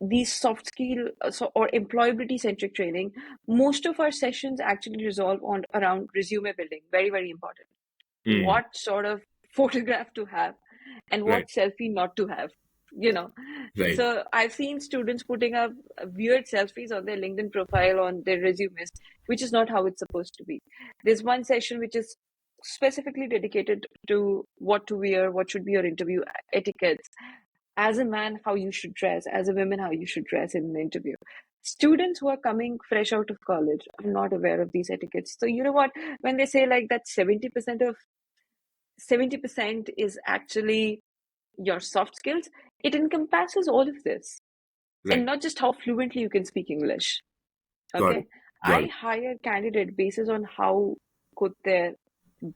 these soft skill or employability centric training, most of our sessions actually resolve on around resume building. Very, very important. Mm. What sort of photograph to have and what Right. selfie not to have, you know. Right. So I've seen students putting up weird selfies on their LinkedIn profile, on their resumes, which is not how it's supposed to be. There's one session which is specifically dedicated to what to wear, what should be your interview etiquettes, as a man how you should dress, as a woman how you should dress in an interview. Students who are coming fresh out of college are not aware of these etiquettes. So you know what, when they say like that 70% is actually your soft skills, it encompasses all of this, and Right. not just how fluently you can speak English. Got Okay. it. Got I it. hire candidate basis on how good their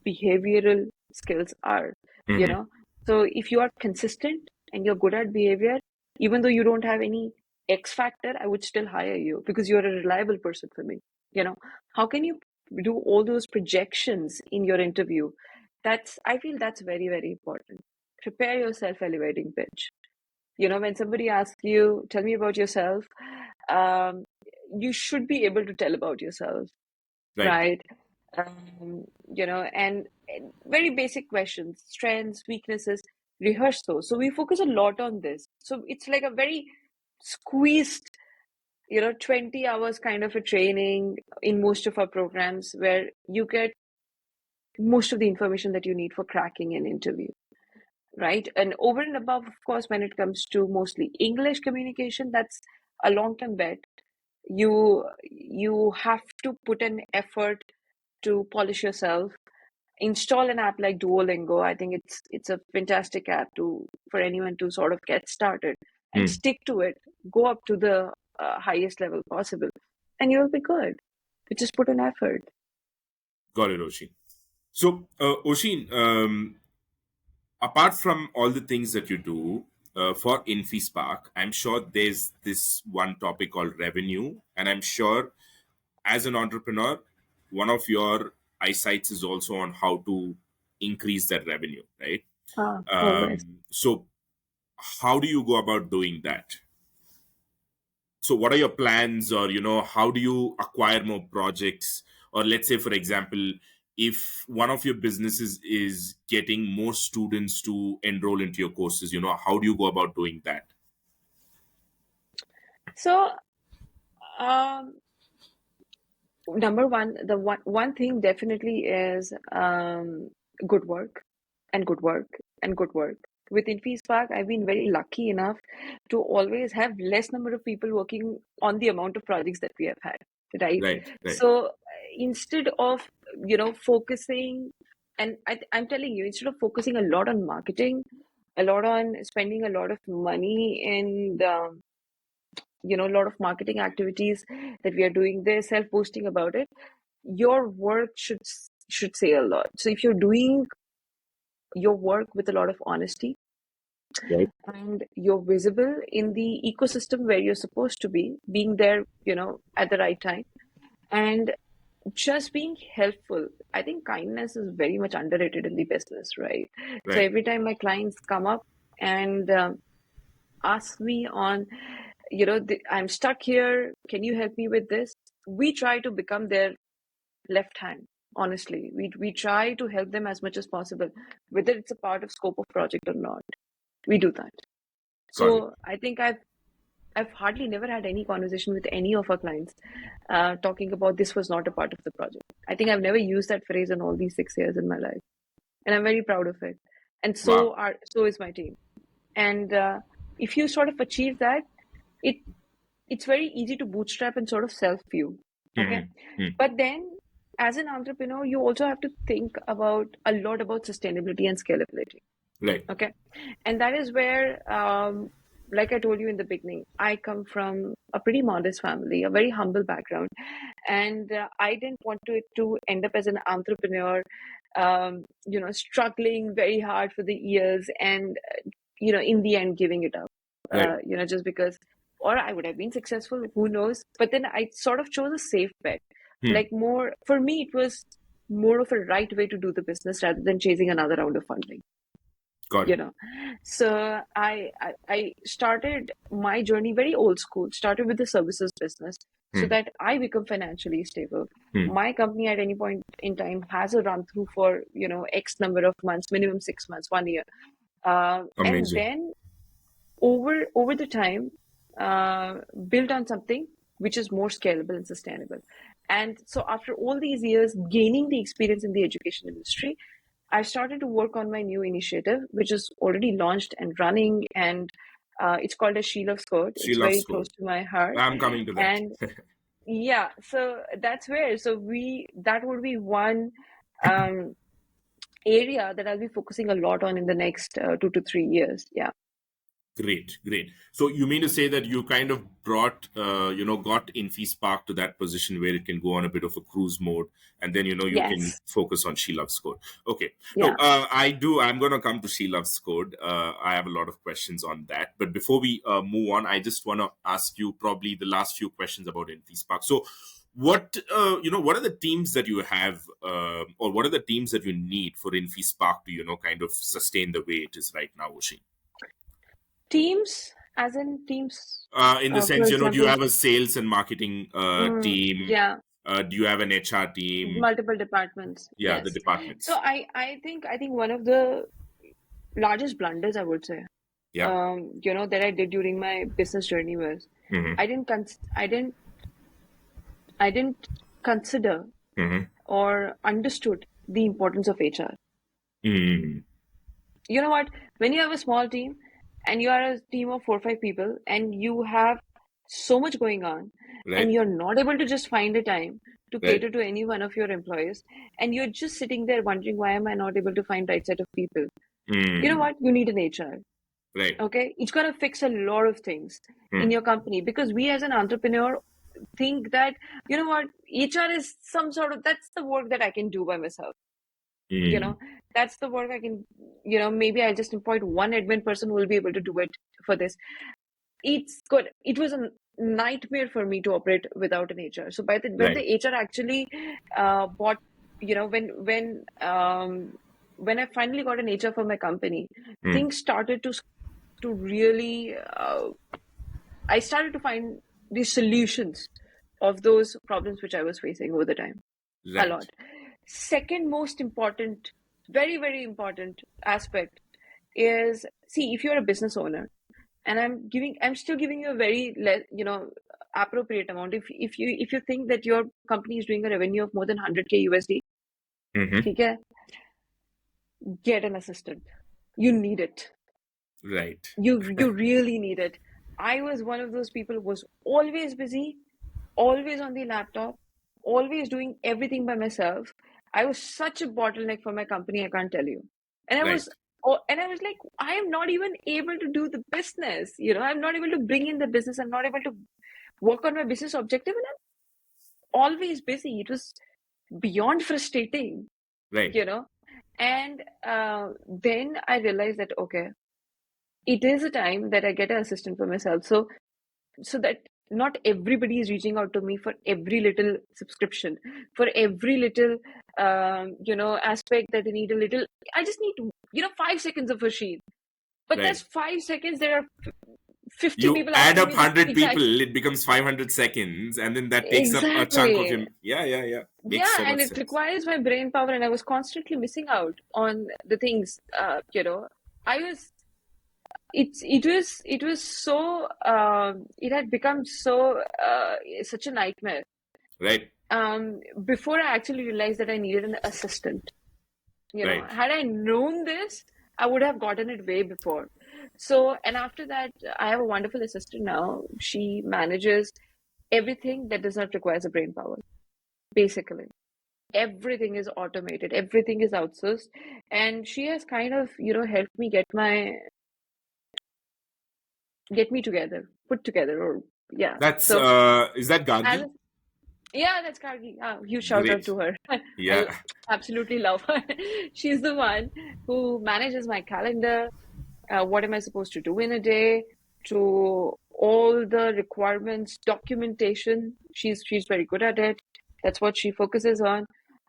behavioral skills are, you Hmm. know. So if you are consistent and you're good at behavior, even though you don't have any X factor, I would still hire you because you're a reliable person for me. You know, how can you do all those projections in your interview? I feel that's very, very important. Prepare your self-elevating pitch. You know, when somebody asks you, tell me about yourself, um, you should be able to tell about yourself, Right. right? You know, and very basic questions, strengths, weaknesses, rehearse those. So we focus a lot on this. So it's like a very squeezed, 20 hours kind of a training in most of our programs where you get most of the information that you need for cracking an interview, right? And over and above, of course, when it comes to mostly English communication, that's a long-term bet. You have to put an effort to polish yourself. Install an app like Duolingo. I think it's a fantastic app to for anyone to sort of get started and Hmm. stick to it. Go up to the highest level possible, and you'll be good. You just put an effort. Got it, Oshin. So, Oshin, apart from all the things that you do for InfiSpark, I'm sure there's this one topic called revenue, and I'm sure as an entrepreneur, one of your eyesights is also on how to increase that revenue, right? Always. So, how do you go about doing that? So what are your plans, or how do you acquire more projects? Or let's say, for example, if one of your businesses is getting more students to enroll into your courses, how do you go about doing that? So, um, number one, the one thing definitely is good work and good work and good work. With InfiSpark, I've been very lucky enough to always have less number of people working on the amount of projects that we have had, right? Right, right, So instead of focusing, and I'm telling you, instead of focusing a lot on marketing, a lot on spending a lot of money in the a lot of marketing activities that we are doing there, self boasting about it, your work should say a lot. So if you're doing your work with a lot of honesty right, and you're visible in the ecosystem where you're supposed to be, being there, at the right time, and just being helpful. I think kindness is very much underrated in the business, right? So right. every time my clients come up and ask me on, I'm stuck here, can you help me with this? We try to become their left hand. Honestly, we try to help them as much as possible, whether it's a part of scope of project or not. We do that. Got it. So I think I've hardly never had any conversation with any of our clients talking about this was not a part of the project. I think I've never used that phrase in all these 6 years in my life, and I'm very proud of it. And Wow. so is my team. And if you sort of achieve that, it it's very easy to bootstrap and sort of self view. Okay. Hmm. Hmm. But then as an entrepreneur, you also have to think about a lot about sustainability and scalability. Right, Okay. And that is where, like I told you in the beginning, I come from a pretty modest family, a very humble background. And I didn't want to end up as an entrepreneur, struggling very hard for the years and, in the end, giving it up, right. just because, or I would have been successful, who knows? But then I sort of chose a safe bet. Hmm. Like more, for me, it was more of a right way to do the business rather than chasing another round of funding. Got you it. know so I started my journey very old school, started with the services business so Hmm. that I become financially stable. Hmm. My company at any point in time has a run through for x number of months, minimum 6 months, 1 year, and Amazing. then over the time, uh, build on something which is more scalable and sustainable. And so after all these years gaining the experience in the education industry, I started to work on my new initiative, which is already launched and running, and it's called a She Loves Code. She It's loves very code. close to my heart, I'm coming to that. and yeah, so that's where. So that would be one um, area that I'll be focusing a lot on in the next 2 to 3 years. Yeah. Great, great. So you mean to say that you kind of brought, got InfiSpark to that position where it can go on a bit of a cruise mode, and then you can Yes. focus on She Loves Code. Okay. No, Yeah. I do. I'm going to come to She Loves Code. I have a lot of questions on that, but before we move on, I just want to ask you probably the last few questions about InfiSpark. So, what are the teams that you have, or what are the teams that you need for InfiSpark to kind of sustain the way it is right now, Osheen? Teams, as in teams, In the for sense, do you example, have a sales and marketing team? yeah, Do you have an HR team? multiple departments. Yeah, the Yes. So departments. I think one of the largest blunders, I would say, Yeah. that I did during my business journey was Mm-hmm. I didn't I didn't consider Mm-hmm. or understood the importance of HR. Mm-hmm. You know what? When you have a small team and you are a team of 4 or 5 people and you have so much going on and Right. you're not able to just find a time to Right. cater to any one of your employees and you're just sitting there wondering why am I not able to find right set of people? You know Mm. what? You need an HR. Right. Okay? It's gonna fix a lot of things in Mm. your company because we as an entrepreneur think that, you know what, HR is some sort of that's the work that I can do by myself. You Mm. know, that's the work I can, maybe I'll just appoint one admin person who will be able to do it for this. It's good. It was a nightmare for me to operate without an HR. So when Right. the HR actually bought, when I finally got an HR for my company, Mm. things started to really I started to find the solutions of those problems which I was facing over the time a Right. lot. Second most important, very, very important aspect is, see, if you're a business owner and I'm still giving you a very, appropriate amount. If you think that your company is doing a revenue of more than 100K USD, Mm-hmm. ठीक है, get an assistant. You need it. Right. You really need it. I was one of those people who was always busy, always on the laptop, always doing everything by myself. I was such a bottleneck for my company, I can't tell you. And I Right. was and I was like, I am not even able to do the business. I'm not able to bring in the business. I'm not able to work on my business objective, and I'm always busy. It was beyond frustrating, Right. you know. And then I realized that okay, it is a time that I get an assistant for myself. So that not everybody is reaching out to me for every little subscription, for every little aspect that they need a little. I just need 5 seconds of a sheet, but that's Right. 5 seconds. There are 50 You people add asking up me the 100 exact. people, it becomes 500 seconds, and then that takes up a chunk of Exactly. your. Yeah. Yeah. Yeah. Makes Yeah, so and much it sense. requires my brain power, and I was constantly missing out on the things. I was it was so it had become so such a nightmare Right. before I actually realized that I needed an assistant. Right. Had I known this, I would have gotten it way before. So, and after that, I have a wonderful assistant now. She manages everything that does not require a brain power, basically. Everything is automated, everything is outsourced, and she has kind of, helped me get me together, put together, or yeah. That's So, is that as Gargi? yeah, that's Kargi. Huge shout out Great. to her. I Yeah. absolutely love her. She's the one who manages my calendar. What am I supposed to do in a day? To all the requirements, documentation. She's very good at it. That's what she focuses on.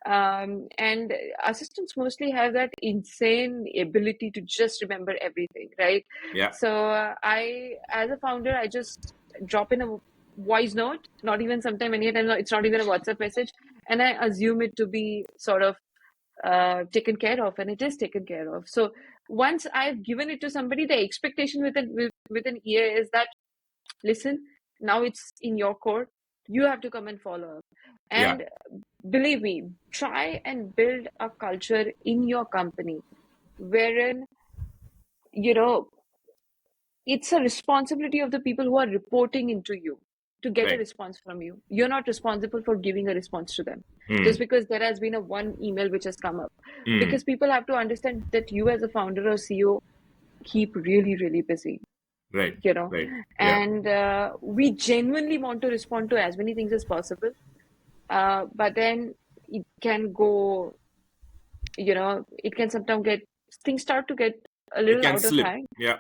And assistants mostly have that insane ability to just remember everything, right? Yeah. So as a founder, I just drop in a voice note, not even sometime any time, it's not even a WhatsApp message, and I assume it to be sort of taken care of, and it is taken care of. So once I've given it to somebody, the expectation with an EA is that, listen, now it's in your court. You have to come and follow up. Yeah. And believe me, try and build a culture in your company wherein, you know, it's a responsibility of the people who are reporting into you to get a Right. response from you. You're not responsible for giving a response to them just Mm. because there has been a one email which has come up. Mm. Because people have to understand that you as a founder or CEO keep really, really busy. Right. you know, Right. Yeah. and we genuinely want to respond to as many things as possible. But then it can go, it can sometimes get, things start to get a It little can out of slip. hand. Yeah.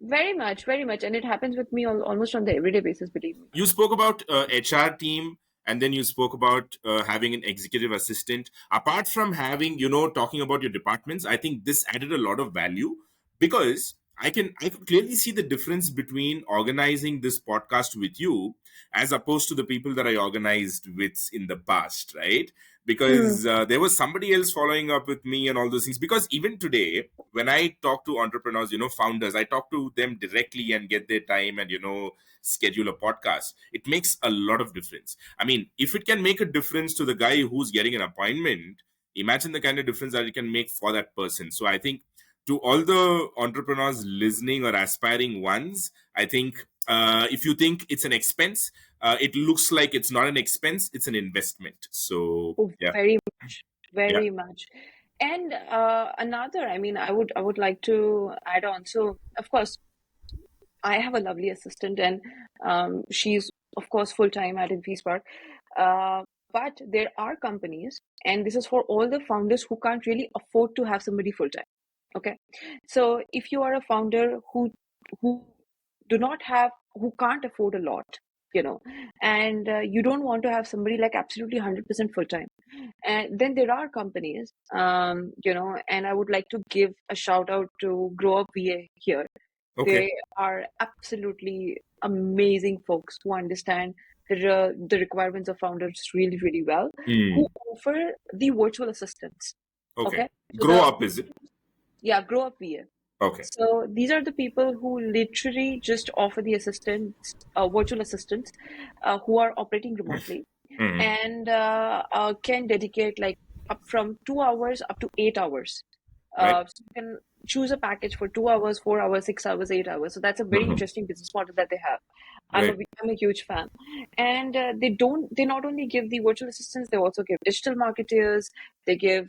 Very much, very much. And it happens with me almost on the everyday basis, believe me. You spoke about HR team, and then you spoke about having an executive assistant. Apart from having, talking about your departments, I think this added a lot of value, because I could clearly see the difference between organizing this podcast with you as opposed to the people that I organized with in the past, right? Hmm. Because there was somebody else following up with me and all those things. Because even today, when I talk to entrepreneurs, founders, I talk to them directly and get their time and schedule a podcast. It makes a lot of difference. I mean, if it can make a difference to the guy who's getting an appointment, imagine the kind of difference that it can make for that person. So I think, to all the entrepreneurs listening or aspiring ones, I think, if you think it's an expense, it looks like it's not an expense, it's an investment. So Oh, yeah. very much, Yeah. very much. And another, I mean, I would like to add on. So, of course, I have a lovely assistant, and she's, of course, full time at InfiSpark. Uh, but there are companies, and this is for all the founders who can't really afford to have somebody full time. Okay, so if you are a founder who do not have, who can't afford a lot, and you don't want to have somebody like absolutely 100% full time, and then there are companies, and I would like to give a shout out to Grow Up VA here. Okay. They are absolutely amazing folks who understand the requirements of founders really, really well, who Hmm. offer the virtual assistants. Okay. Okay. So Grow up, is it? yeah, Grow Up VA. Okay. So these are the people who literally just offer the assistants, virtual assistants, who are operating remotely, Hmm. and can dedicate like up from 2 hours up to 8 hours. Right. So you can choose a package for 2 hours, 4 hours, 6 hours, 8 hours. So that's a very Mhm. interesting business model that they have. I'm a Right. I'm a huge fan, and they not only give the virtual assistants, they also give digital marketers. They give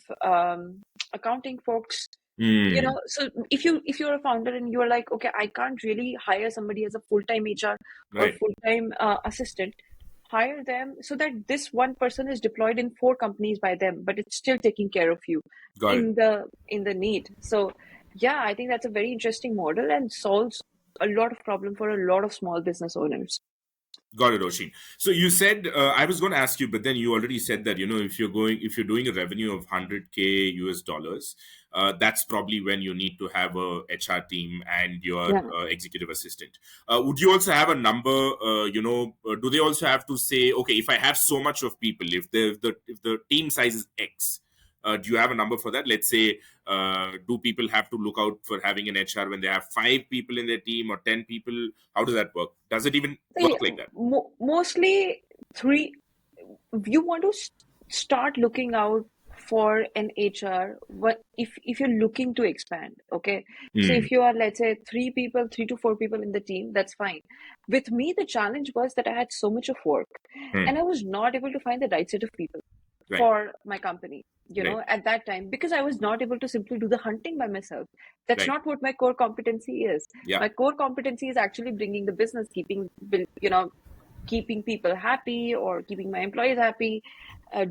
accounting folks. Hmm. So if you're a founder and you're like, okay, I can't really hire somebody as a full-time HR or Right. full-time assistant, hire them so that this one person is deployed in 4 companies by them, but it's still taking care of you Got it. in the need. So yeah, I think that's a very interesting model and solves a lot of problem for a lot of small business owners. Got it, Oshin. So you said, I was going to ask you, but then you already said that, if you're doing a revenue of 100K US dollars, that's probably when you need to have a HR team and your Yeah. executive assistant. Would you also have a number? Do they also have to say, okay, if I have so much of people, if the team size is X, do you have a number for that? Let's say, do people have to look out for having an HR when they have 5 people in their team or 10 people? How does that work? Does it even See, work like that? mostly three. You want to start looking out for an HR. What if you're looking to expand? Okay, so Hmm. if you are, let's say, 3 people, 3 to 4 people in the team, that's fine. With me, the challenge was that I had so much of work, Hmm. and I was not able to find the right set of people Right. for my company. Right. At that time, because I was not able to simply do the hunting by myself. That's Right. not what my core competency is. Yeah. My core competency is actually bringing the business, keeping people happy or keeping my employees happy,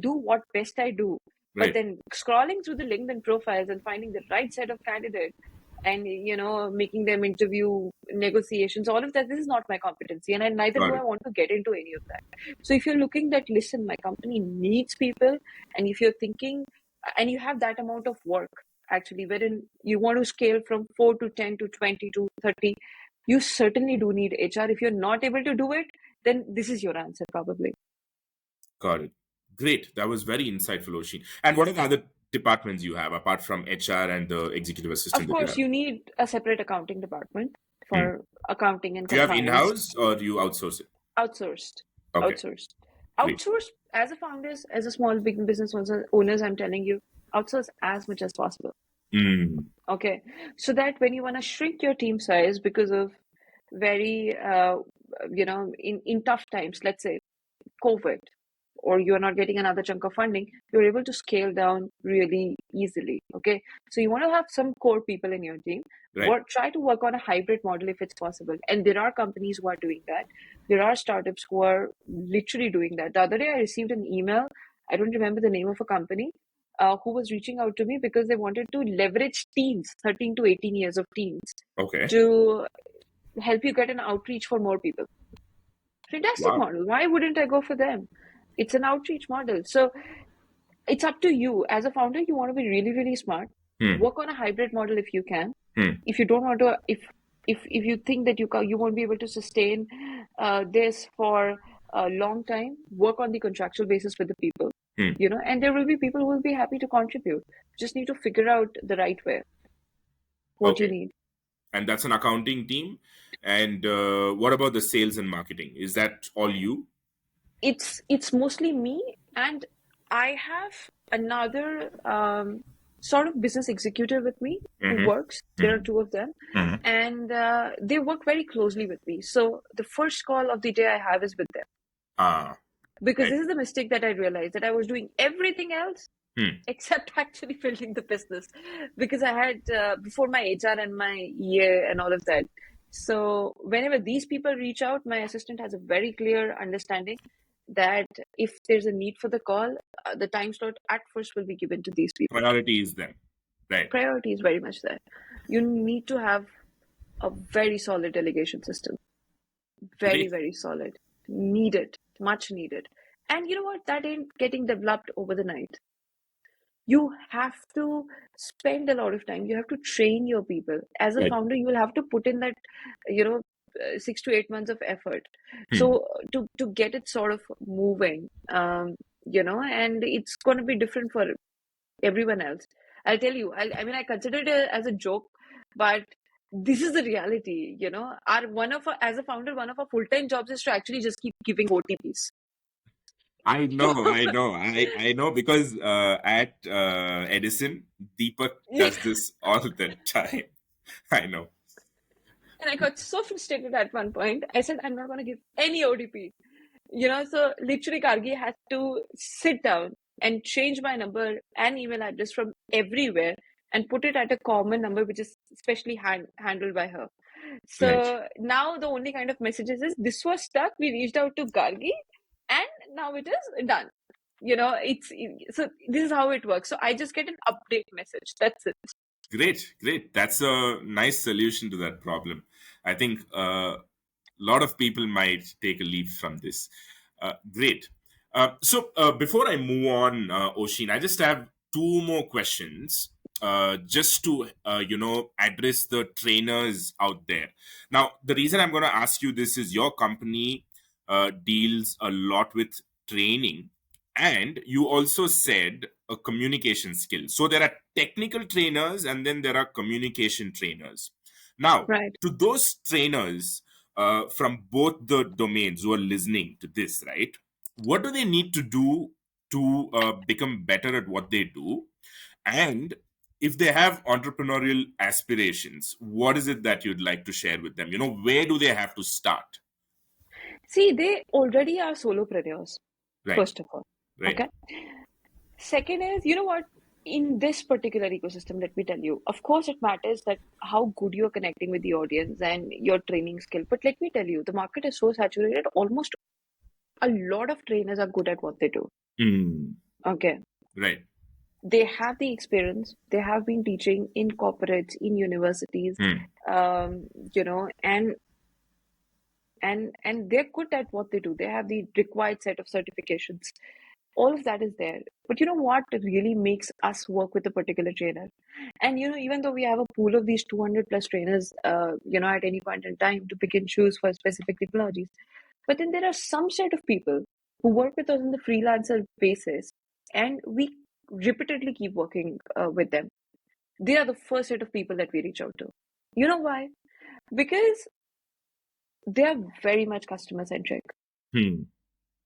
do what best I do. But Right. then scrolling through the LinkedIn profiles and finding the right set of candidates and making them interview negotiations, all of that, this is not my competency, and neither Got do I it. want to get into any of that. So if you're looking that, listen, my company needs people, and if you're thinking and you have that amount of work actually wherein you want to scale from 4 to 10 to 20 to 30, you certainly do need HR. If you're not able to do it, then this is your answer probably. Got it. Great. That was very insightful, Oshin. And what are the other departments you have apart from HR and the executive assistant Of that you course, have? you need a separate accounting department Hmm. for accounting and Do you have compliance. in-house or do you outsource it? Outsourced. Okay. Outsourced. Great. Outsourced as a founders, as a small big business owners, I'm telling you, outsource as much as possible. Hmm. Okay. So that when you want to shrink your team size because of very in tough times, let's say COVID, or you're not getting another chunk of funding, you're able to scale down really easily. Okay. So you want to have some core people in your team. Right. Try to work on a hybrid model if it's possible. And there are companies who are doing that. There are startups who are literally doing that. The other day I received an email. I don't remember the name of a company who was reaching out to me because they wanted to leverage teens, 13 to 18 years of teens, Okay. to help you get an outreach for more people. Fantastic Wow. model. Why wouldn't I go for them? It's an outreach model. So it's up to you. As a founder, you want to be really, really smart. Work on a hybrid model if you can. If you don't want to, if you think that you won't be able to sustain this for a long time, work on the contractual basis with the people. And there will be people who will be happy to contribute. Just need to figure out the right way what you Okay. need. And that's an accounting team. And what about the sales and marketing? Is that all you? It's mostly me, and I have another sort of business executive with me who works. There are two of them, and they work very closely with me. So the first call of the day I have is with them. Because Right. this is the mistake that I realized, that I was doing everything else except actually building the business, because I had before my HR and my EA and all of that. So whenever these people reach out, my assistant has a very clear understanding that if there's a need for the call, the time slot at first will be given to these people. Priority is them. Right. Priority is very much there. You need to have a very solid delegation system. Very, Great. very solid. Needed. Much needed. And you know what? That ain't getting developed over the night. You have to spend a lot of time. You have to train your people. As a Right. founder, you will have to put in that, 6 to 8 months of effort. So to get it sort of moving, and it's going to be different for everyone else. I'll tell you, I mean, I consider it as a joke, but this is the reality. As a founder, one of our full-time jobs is to actually just keep giving OTPs. I know, I know because at Edison, Deepak does this all the time. I know. And I got so frustrated at one point. I said, I'm not going to give any OTP. So literally Kargi had to sit down and change my number and email address from everywhere and put it at a common number, which is specially handled by her. So Right. now the only kind of messages is, this was stuck. We reached out to Gargi and now it is done. So this is how it works. So I just get an update message. That's it. Great. That's a nice solution to that problem. I think a lot of people might take a leaf from this. Great. So before I move on, Osheen, I just have two more questions just to, address the trainers out there. Now, the reason I'm going to ask you this is your company deals a lot with training, and you also said a communication skill. So there are technical trainers and then there are communication trainers. Now, Right. to those trainers from both the domains who are listening to this, right? What do they need to do to become better at what they do? And if they have entrepreneurial aspirations, what is it that you'd like to share with them? Where do they have to start? See, they already are solopreneurs, Right, first of all. right. Okay. Second is, you know what? In this particular ecosystem, let me tell you, of course, it matters that how good you're connecting with the audience and your training skill. But let me tell you, the market is so saturated, almost a lot of trainers are good at what they do. Okay. Right. They have the experience, they have been teaching in corporates, in universities, and they're good at what they do. They have the required set of certifications. All of that is there. But you know what really makes us work with a particular trainer? And even though we have a pool of these 200 plus trainers, at any point in time to pick and choose for specific technologies, but then there are some set of people who work with us on the freelancer basis, and we repeatedly keep working with them. They are the first set of people that we reach out to. You know why? Because they are very much customer centric.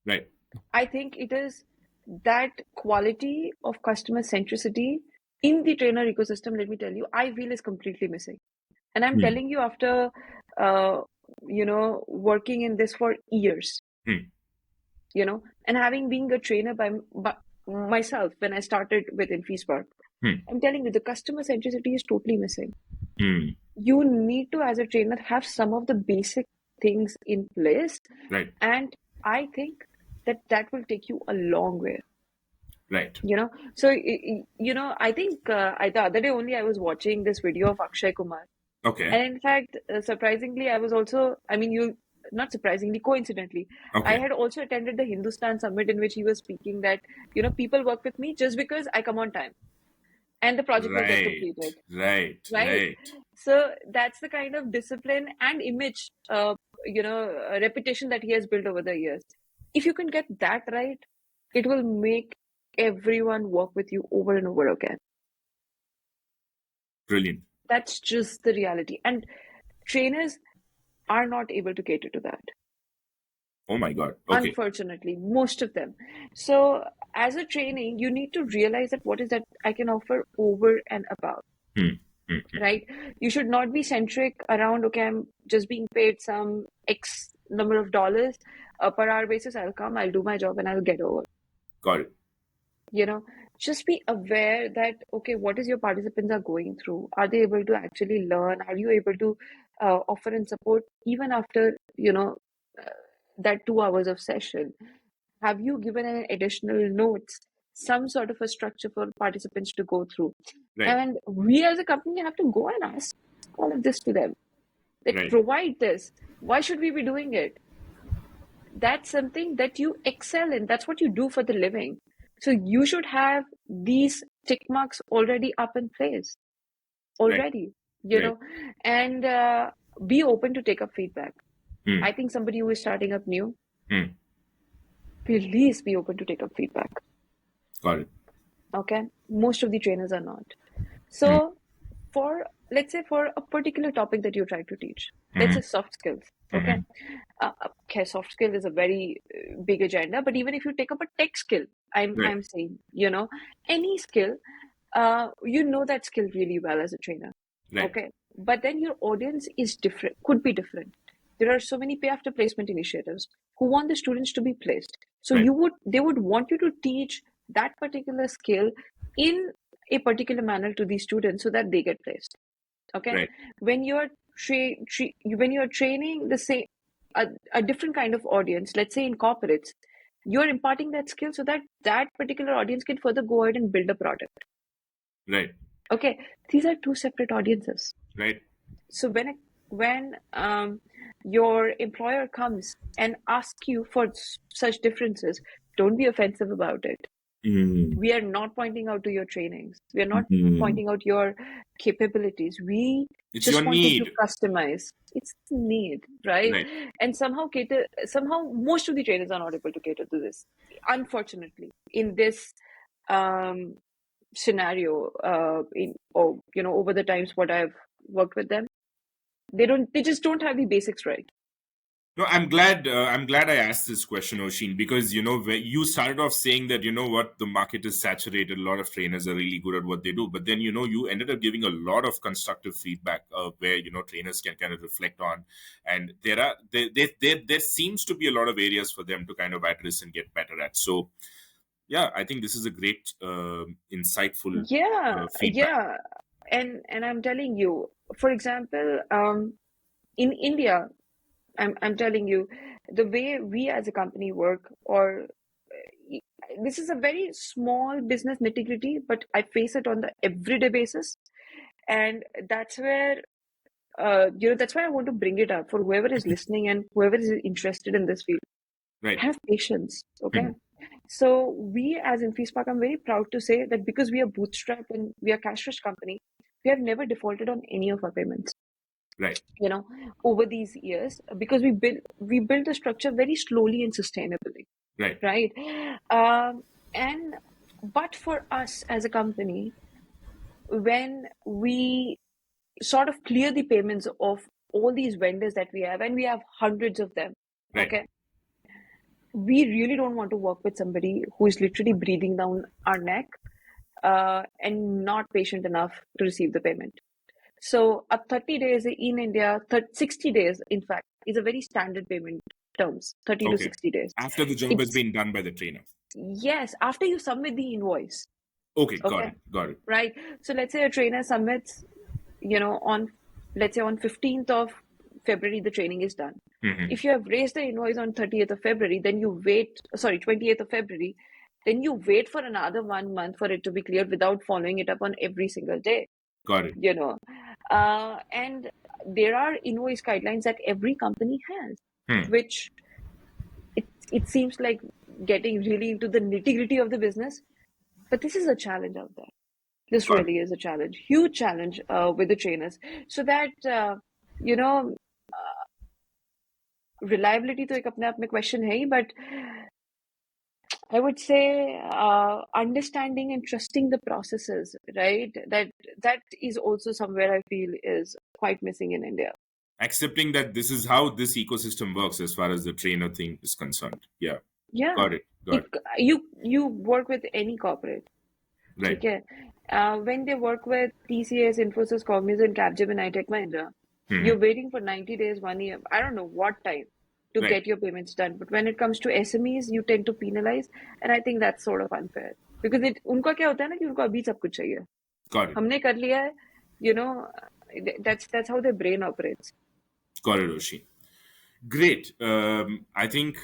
Right. I think it is that quality of customer centricity in the trainer ecosystem, let me tell you, I feel is completely missing. And I'm telling you after, working in this for years. and having been a trainer by myself when I started with InfiSpark, Hmm. I'm telling you, the customer centricity is totally missing. Hmm. You need to, as a trainer, have some of the basic things in place. Right. And I think that will take you a long way. Right. So I think the other day only I was watching this video of Akshay Kumar, Okay. and in fact, surprisingly, I was also, I mean, you not surprisingly, coincidentally, I Okay. had also attended the Hindustan Summit in which he was speaking that people work with me just because I come on time and the project will get Right. completed, Right. right? Right. So that's the kind of discipline and image, reputation that he has built over the years. If you can get that right, it will make everyone work with you over and over again. Brilliant. That's just the reality. And trainers are not able to cater to that, Oh my God. Okay. unfortunately, most of them. So, as a training, you need to realize that what is that I can offer over and above, Hmm. Hmm. Hmm. right? You should not be centric around, okay, I'm just being paid some X number of dollars per hour basis. I'll come, I'll do my job, and I'll get over. Got it. you know just be aware that, okay, what is your participants are going through? Are they able to actually learn? Are you able to offer and support even after that 2 hours of session? Have you given an additional notes, some sort of a structure for participants to go through? Right. And we as a company have to go and ask all of this to them, that Right. provide this. Why should we be doing it? That's something that you excel in. That's what you do for the living. So you should have these tick marks already up in place Right. already, Right. and be open to take up feedback. Hmm. I think somebody who is starting up new, Hmm. please be open to take up feedback. Got it. Okay. Most of the trainers are not. Hmm. So for, let's say, for a particular topic that you try to teach, let's Hmm. say soft skills. Okay. Hmm. Okay, soft skill is a very big agenda, but even if you take up a tech skill, Right. I'm saying, any skill, that skill really well as a trainer. Right. Okay. But then your audience is different, could be different. There are so many pay after placement initiatives who want the students to be placed. So Right. they would want you to teach that particular skill in a particular manner to these students so that they get placed. Okay. Right. When you're when you're training the same a different kind of audience, let's say in corporates, you're imparting that skill so that that particular audience can further go ahead and build a product. Right. Okay, these are two separate audiences. Right. So when your employer comes and asks you for such differences, don't be offensive about it. Hmm. We are not pointing out to your trainings. We are not Hmm. pointing out your capabilities. We It's your just want you to need. customize. It's need, right? Right. And somehow most of the trainers are not able to cater to this. Unfortunately, in this um, scenario, over the times what I've worked with them, they just don't have the basics right. No, I'm glad. I'm glad I asked this question, Osheen, because when you started off saying that what the market is saturated. A lot of trainers are really good at what they do, but then you ended up giving a lot of constructive feedback where trainers can kind of reflect on, and there seems to be a lot of areas for them to kind of address and get better at. So yeah, I think this is a great, insightful Yeah, feedback. yeah. And I'm telling you, for example, in India, I'm telling you, the way we as a company work, or this is a very small business nitty-gritty, but I face it on the everyday basis. And that's where, that's why I want to bring it up for whoever is listening and whoever is interested in this field. Right. Have patience, okay? Hmm. So we as InfiSpark, I'm very proud to say that because we are bootstrapped and we are cash-rich company, we have never defaulted on any of our payments. Right. Over these years, because we built the structure very slowly and sustainably, Right. right? And but for us as a company, when we sort of clear the payments of all these vendors that we have, and we have hundreds of them, Right. okay, we really don't want to work with somebody who is literally breathing down our neck and not patient enough to receive the payment. So a 30 days in India, 60 days, in fact, is a very standard payment terms, 30 to Okay. 60 days. After the job has It's, been done by the trainer. yes, after you submit the invoice. Okay, got Okay. it. Got it. Right. So let's say a trainer submits, on, let's say on 15th of February, the training is done. Mhm. If you have raised the invoice on 30th of February, then you wait, sorry, 28th of February, then you wait for another 1 month for it to be cleared without following it up on every single day, Got it. And there are invoice guidelines that every company has, Hmm. which it seems like getting really into the nitty-gritty of the business, but this is a challenge out there. This Got it. really is a challenge, huge challenge with the trainers. So that, you know, reliability तो एक अपने आप में question है ही, but I would say understanding and trusting the processes, right? That is also somewhere I feel is quite missing in India. Accepting that this is how this ecosystem works as far as the trainer thing is concerned. Yeah. Yeah, Got it. Got it. you work with any corporate, Right. okay? When they work with TCS, Infosys, Cognizant, Capgemini, Tech Mahindra, Mhm. you're waiting for 90 days, 1 year, I don't know what time to Right. get your payments done. But when it comes to SMEs, you tend to penalize, and I think that's sort of unfair because उनका क्या होता है ना कि उनको अभी सब कुछ चाहिए, Got it. हमने कर लिया है, that's how their brain operates. Got it, Osheen. Great. I think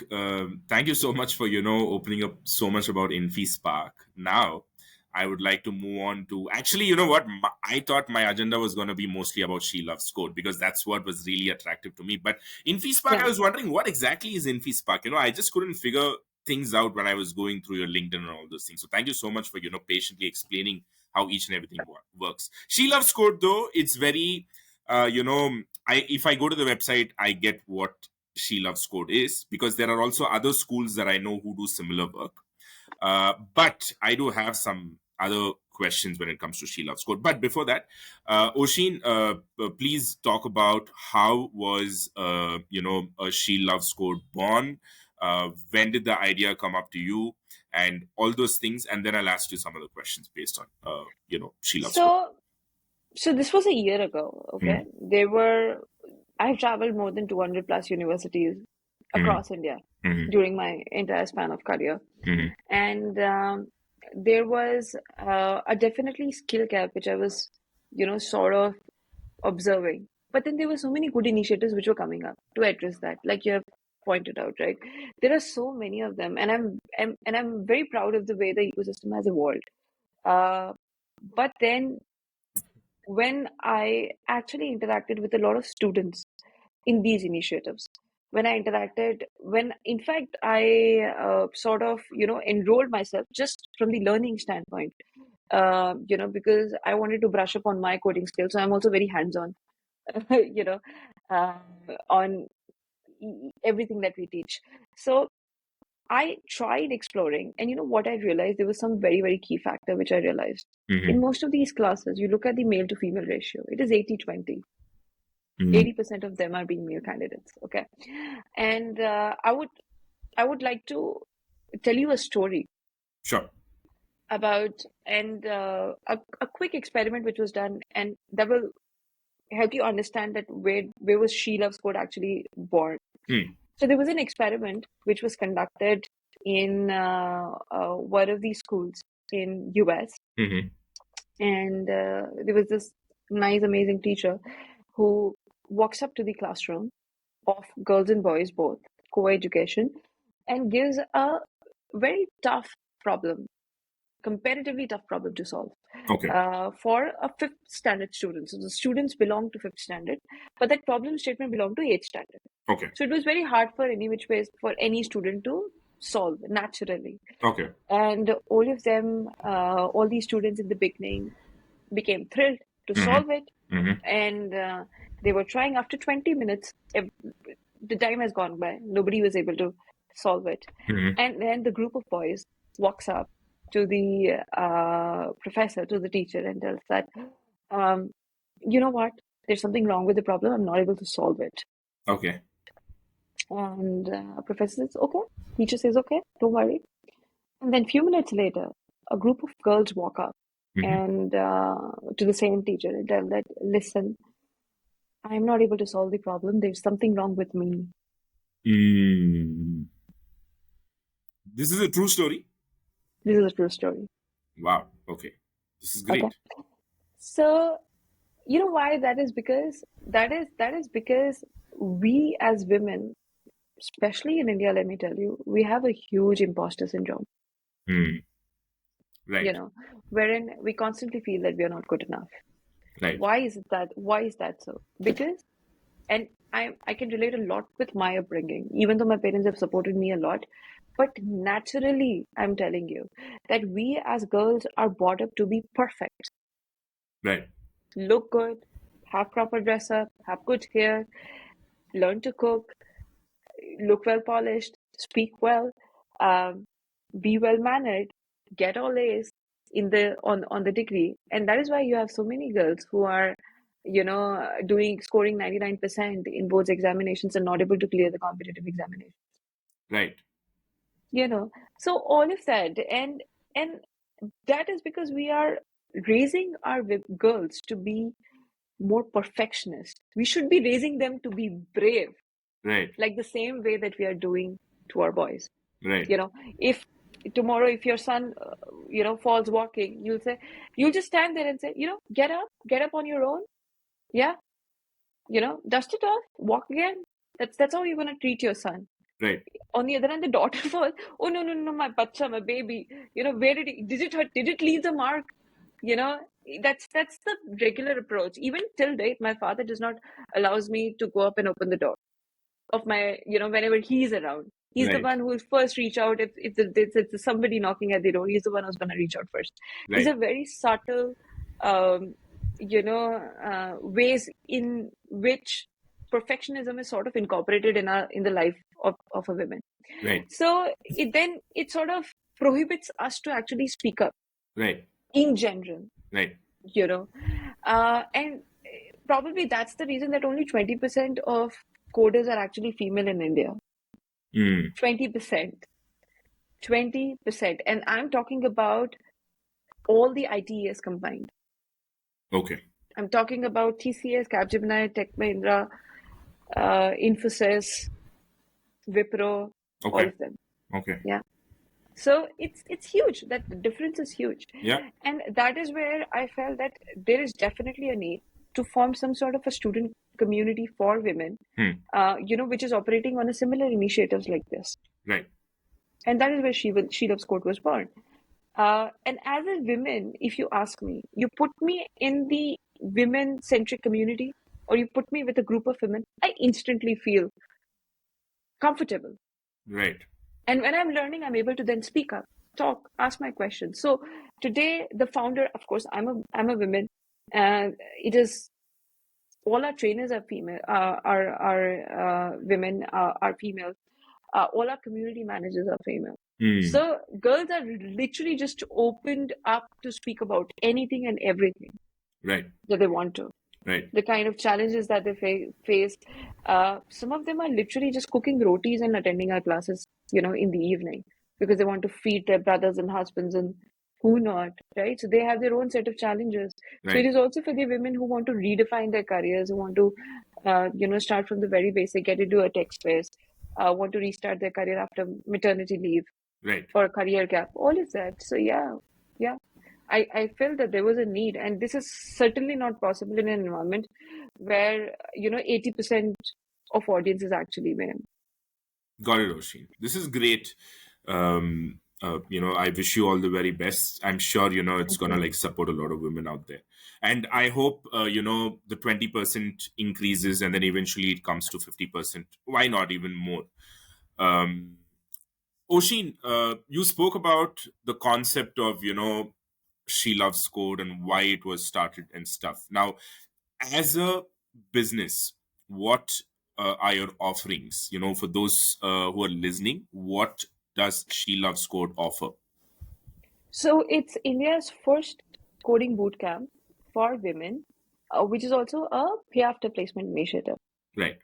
thank you so much for opening up so much about InfiSpark. Now, I would like to move on to actually, you know what? I thought my agenda was going to be mostly about She Loves Code because that's what was really attractive to me. But InfiSpark, I Yeah. was wondering what exactly is InfiSpark. I just couldn't figure things out when I was going through your LinkedIn and all those things. So thank you so much for patiently explaining how each and everything works. She Loves Code, though, it's very if I go to the website, I get what She Loves Code is, because there are also other schools that I know who do similar work. But I do have some other questions when it comes to She Loves Code. But before that, Osheen, please talk about how was She Loves Code born? When did the idea come up to you? And all those things, and then I'll ask you some other questions based on She Loves Code. So this was a year ago, okay? Hmm. I've traveled more than 200 plus universities across India Hmm. during my entire span of career. Hmm. And there was a definitely skill gap, which I was, sort of observing. But then there were so many good initiatives which were coming up to address that, like you have pointed out, right? There are so many of them, and I'm very proud of the way the ecosystem has evolved. But then when I actually interacted with a lot of students in these initiatives, when in fact I sort of, enrolled myself just from the learning standpoint, because I wanted to brush up on my coding skills. So I'm also very hands-on, you know, uh, on everything that we teach. So I tried exploring, and you know what I realized? There was some very, very key factor which I realized. Hmm. In most of these classes, you look at the male to female ratio, it is 80-20. Hmm. 80% of them are being male candidates. Okay. And I would like to tell you a story Sure. about a quick experiment which was done, and that will help you understand that where was She Loves Code actually born. Hmm. So there was an experiment which was conducted in one of these schools in US, Hmm. and there was this nice, amazing teacher who walks up to the classroom of girls and boys both, co-education, and gives a very tough problem, comparatively tough problem to solve Okay. for a fifth standard student. So the students belong to fifth standard, but that problem statement belonged to eighth standard. Okay. So it was very hard for any which ways for any student to solve naturally. Okay. And all of them, all these students in the beginning became thrilled to Hmm. solve it. Hmm. And they were trying. After 20 minutes, the time has gone by. Nobody was able to solve it. Hmm. And then the group of boys walks up to the professor, to the teacher, and tells that, you know what? There's something wrong with the problem. I'm not able to solve it. Okay. And professor says, okay. Teacher says, okay, don't worry. And then a few minutes later, a group of girls walk up Hmm. and to the same teacher and tell that, listen, I'm not able to solve the problem. There's something wrong with me. Mm. This is a true story. This is a true story. Wow. Okay. This is Okay. great. So, you know why that is? Because that is because we as women, especially in India, let me tell you, we have a huge imposter syndrome, Mm. you Right. know, wherein we constantly feel that we are not good enough. Right. Why is it that? Why is that so? Because, and I can relate a lot with my upbringing, even though my parents have supported me a lot. But naturally, I'm telling you that we as girls are brought up to be perfect, Right. look good, have proper dress up, have good hair, learn to cook, look well polished, speak well, um, be well mannered, get all A's in the on the degree, and that is why you have so many girls who are, doing scoring 99% in boards examinations and not able to clear the competitive examination. Right. You know, so all of that, and that is because we are raising our girls to be more perfectionist. We should be raising them to be brave, Right. like the same way that we are doing to our boys. Right. You know, if tomorrow if your son, falls walking, you'll just stand there and say, get up on your own. Yeah, dust it off, walk again. That's how you're gonna treat your son. Right. On the other hand, the daughter falls. Oh no, no, no, my bacha, my baby. Where did it hurt? Did it leave the mark? You know, that's the regular approach. Even till date, my father does not allows me to go up and open the door of my, whenever he's around. He's the Right. one who will first reach out if somebody knocking at the door. He's the one who's going to reach out first. These Right. are very subtle, um, ways in which perfectionism is sort of incorporated in the life of a woman. Right. So it sort of prohibits us to actually speak up Right. in general, Right. you know, and probably that's the reason that only 20% of coders are actually female in India. Mm. 20%. 20%. And I'm talking about all the ITES combined. Okay. I'm talking about TCS, Capgemini, Tech Mahindra, Infosys, Wipro, all Okay. of them. Okay. Yeah. So it's huge. That the difference is huge. Yeah. And that is where I felt that there is definitely a need to form some sort of a student community for women, Hmm. which is operating on a similar initiatives like this. Right. And that is where She Loves Code was born. And as a woman, if you ask me, you put me in the women-centric community, or you put me with a group of women, I instantly feel comfortable. Right. And when I'm learning, I'm able to then speak up, talk, ask my questions. So today, the founder, of course, I'm a woman, and it is all our trainers are female, are women, are female. All our community managers are female. Mm. So girls are literally just opened up to speak about anything and everything Right. that they want to. Right. The kind of challenges that they face. Some of them are literally just cooking rotis and attending our classes, in the evening because they want to feed their brothers and husbands and who not, right? So they have their own set of challenges. So it Right. is also for the women who want to redefine their careers, who want to, start from the very basic, get into a tech space, want to restart their career after maternity leave Right. or a career gap, all of that. So yeah, yeah. I felt that there was a need, and this is certainly not possible in an environment where 80% of audience is actually women. Got it, Oshin. This is great. I wish you all the very best. I'm sure, it's Thank gonna you. like support a lot of women out there. And I hope, the 20% increases and then eventually it comes to 50%. Why not even more? Um, Oshin, you spoke about the concept of, She Loves Code and why it was started and stuff. Now, as a business, what are your offerings? For those who are listening, what does She Loves Code offer? So it's India's first coding bootcamp for women, which is also a pay after placement initiative. Right.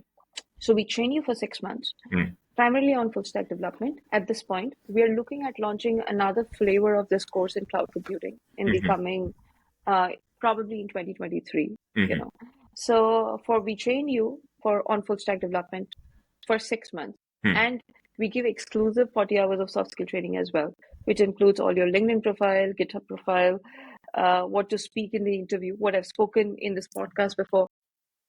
So we train you for 6 months, Mm. primarily on full stack development. At this point, we are looking at launching another flavor of this course in cloud computing in the Hmm. coming, uh, probably in 2023. You Hmm. know, so for we train you for on full stack development for 6 months. And we give exclusive 40 hours of soft skill training as well, which includes all your LinkedIn profile, GitHub profile, what to speak in the interview, what I've spoken in this podcast before,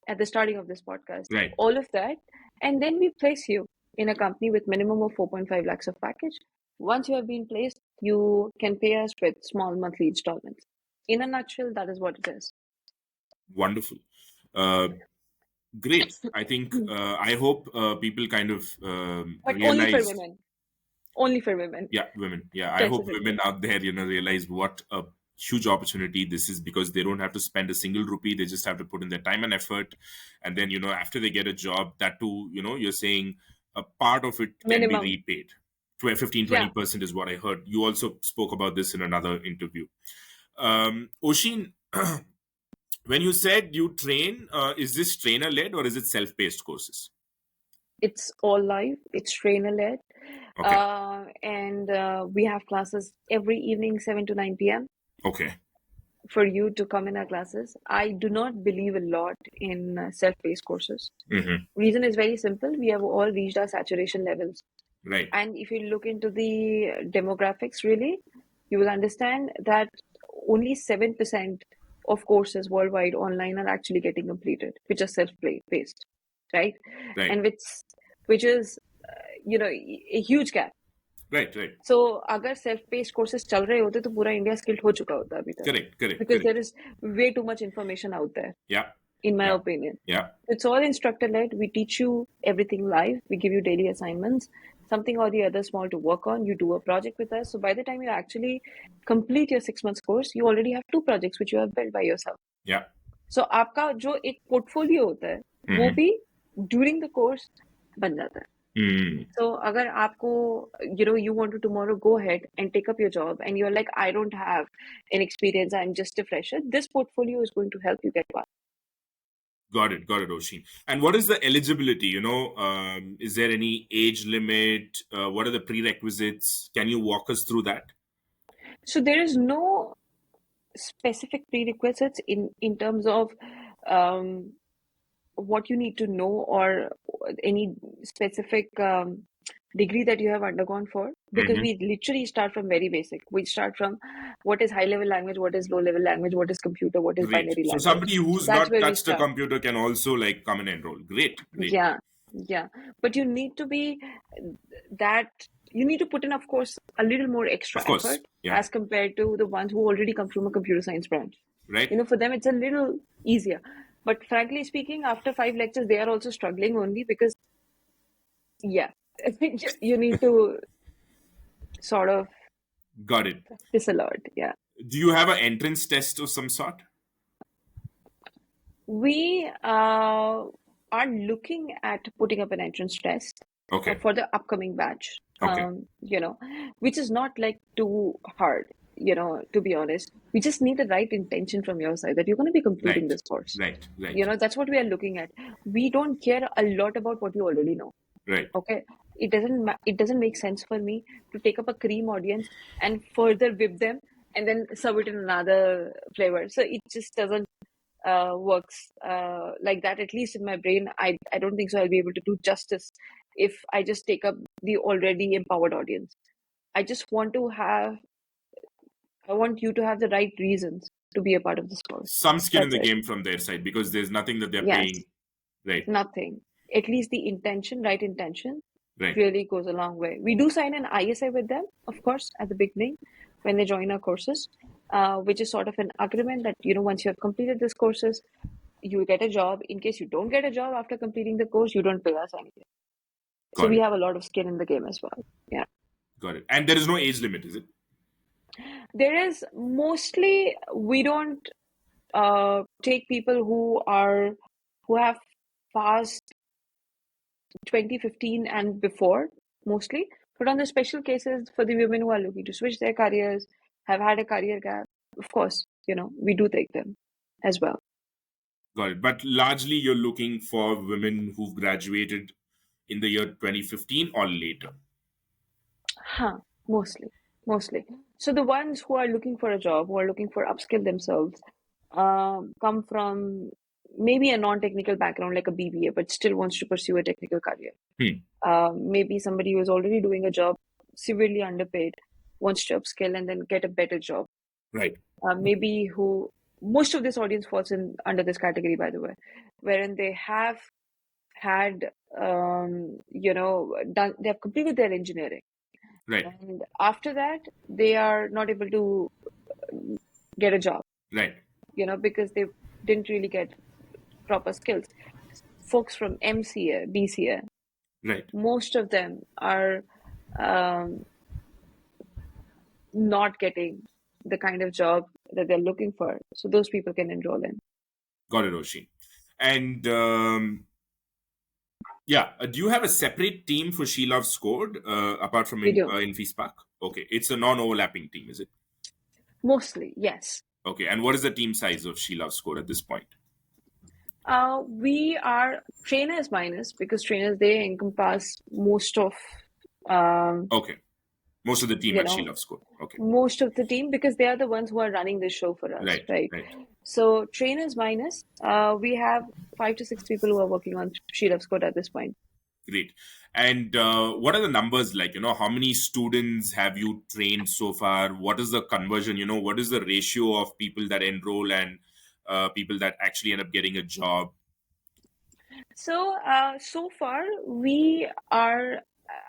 at the starting of this podcast, Right. all of that. And then we place you in a company with minimum of 4.5 lakhs of package. Once you have been placed, you can pay us with small monthly installments. In a nutshell, that is what it is. Wonderful. Uh, Great. I think, I hope people kind of But only for realize. women. Only for women, Yeah, women. Yeah, I hope women specifically. out there, realize what a huge opportunity this is, because they don't have to spend a single rupee. They just have to put in their time and effort. And then, after they get a job, that too, you're saying a part of it can be Minimum. repaid. 15, Yeah. 20% is what I heard. You also spoke about this in another interview. Osheen, when you said you train, is this trainer led or is it self paced courses? It's all live. It's trainer led. Okay. And we have classes every evening, 7 to 9 p.m. Okay. for you to come in our classes. I do not believe a lot in self-paced courses. Mm-hmm. Reason is very simple. We have all reached our saturation levels. Right. And if you look into the demographics, really, you will understand that only 7% of courses worldwide online are actually getting completed, which are self-paced, right? Right. And which is, a huge gap. Right. Right. So अगर self paced courses चल रहे होते तो पूरा India skilled हो चुका होता अभी तक, Correct. Correct. because Correct. there is way too much information out there, Yeah. in my Yeah. opinion. Yeah. It's all instructor led. We teach you everything live. We give you daily assignments, something or the other small to work on. You do a project with us. So by the time you actually complete your 6 months course, you already have 2 projects which you have built by yourself. Yeah. So आपका जो एक portfolio होता है वो Mm-hmm. भी during the course बन जाता है. Mm. So अगर आपको you want to tomorrow go ahead and take up your job and you're like, I don't have an experience, I'm just a fresher, this portfolio is going to help you get one. Got it. Got it, Osheen. And what is the eligibility? Is there any age limit? What are the prerequisites? Can you walk us through that? So there is no specific prerequisites in terms of um, what you need to know or any specific degree that you have undergone for, because Mm-hmm. we literally start from very basic. We start from what is high level language, what is low level language, what is computer, what is Great. binary So language. somebody So who's that's not where we touched a start. computer can also like come and enroll. Great. Great. Yeah, yeah. But you need to be that, you need to put in, of course, a little more extra Of course. effort Yeah. as compared to the ones who already come from a computer science branch. Right. For them, it's a little easier. But frankly speaking, after 5 lectures, they are also struggling only because, yeah, you need to sort of Got it. practice a lot. Yeah. Do you have an entrance test of some sort? We are looking at putting up an entrance test Okay. for the upcoming batch, Okay. which is not like too hard, to be honest. We just need the right intention from your side that you're going to be completing Right. this course. Right. Right. That's what we are looking at. We don't care a lot about what you already know. Right. Okay. It doesn't make sense for me to take up a cream audience and further whip them and then serve it in another flavor. So it just doesn't works like that, at least in my brain. I don't think so I'll be able to do justice if I just take up the already empowered audience. I want you to have the right reasons to be a part of this course. Some skin in That's the it. game from their side, because there's nothing that they're Yes, paying. Right. nothing. At least the intention, right intention, Right. really goes a long way. We do sign an ISA with them, of course, at the beginning when they join our courses, which is sort of an agreement that, once you have completed these courses, you get a job. In case you don't get a job after completing the course, you don't pay us anything. So Got we it. have a lot of skin in the game as well. Yeah. Got it. And there is no age limit, is it? There is, mostly we don't take people who have passed 2015 and before, mostly. But on the special cases for the women who are looking to switch their careers, have had a career gap, of course, we do take them as well. Got it. But largely you're looking for women who've graduated in the year 2015 or later. Huh, mostly. So the ones who are looking for a job, who are looking for upskill themselves, come from maybe a non-technical background like a BBA, but still wants to pursue a technical career. Maybe somebody who is already doing a job, severely underpaid, wants to upskill and then get a better job. Right. Maybe who most of this audience falls in under this category, by the way, wherein they have had they have completed their engineering, Right. and after that they are not able to get a job, Right. because they didn't really get proper skills. Folks from MCA, BCA, Right. most of them are not getting the kind of job that they're looking for. So those people can enroll in. Got it, Osheen. And do you have a separate team for She Loves Code apart from We do. InfiSpark? Okay, it's a non-overlapping team, is it? Mostly, yes. Okay, and what is the team size of She Loves Code at this point? We are trainers minus, because trainers, they encompass most of Okay, most of the team at She Loves Code. Okay, most of the team, because they are the ones who are running this show for us, right? So trainers minus, we have 5 to 6 people who are working on She Loves Code at this point. Great. And what are the numbers like? How many students have you trained so far? What is the conversion? What is the ratio of people that enroll and people that actually end up getting a job? So, so far, we are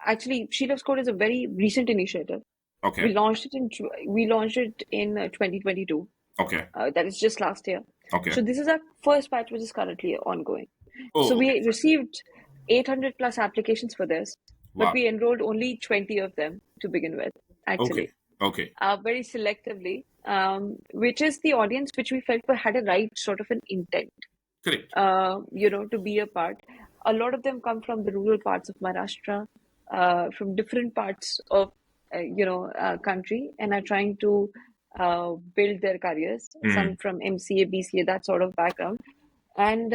actually, She Loves Code is a very recent initiative. Okay. We launched it in 2022. Okay. That is just last year. Okay. So this is our first batch, which is currently ongoing. Oh, so we received 800 plus applications for this, but we enrolled only 20 of them to begin with, actually. Okay. Very selectively, which is the audience which we felt had a right sort of an intent. Correct. To be a part. A lot of them come from the rural parts of Maharashtra, from different parts of, country, and are trying to build their careers. Some from MCA, BCA, that sort of background. And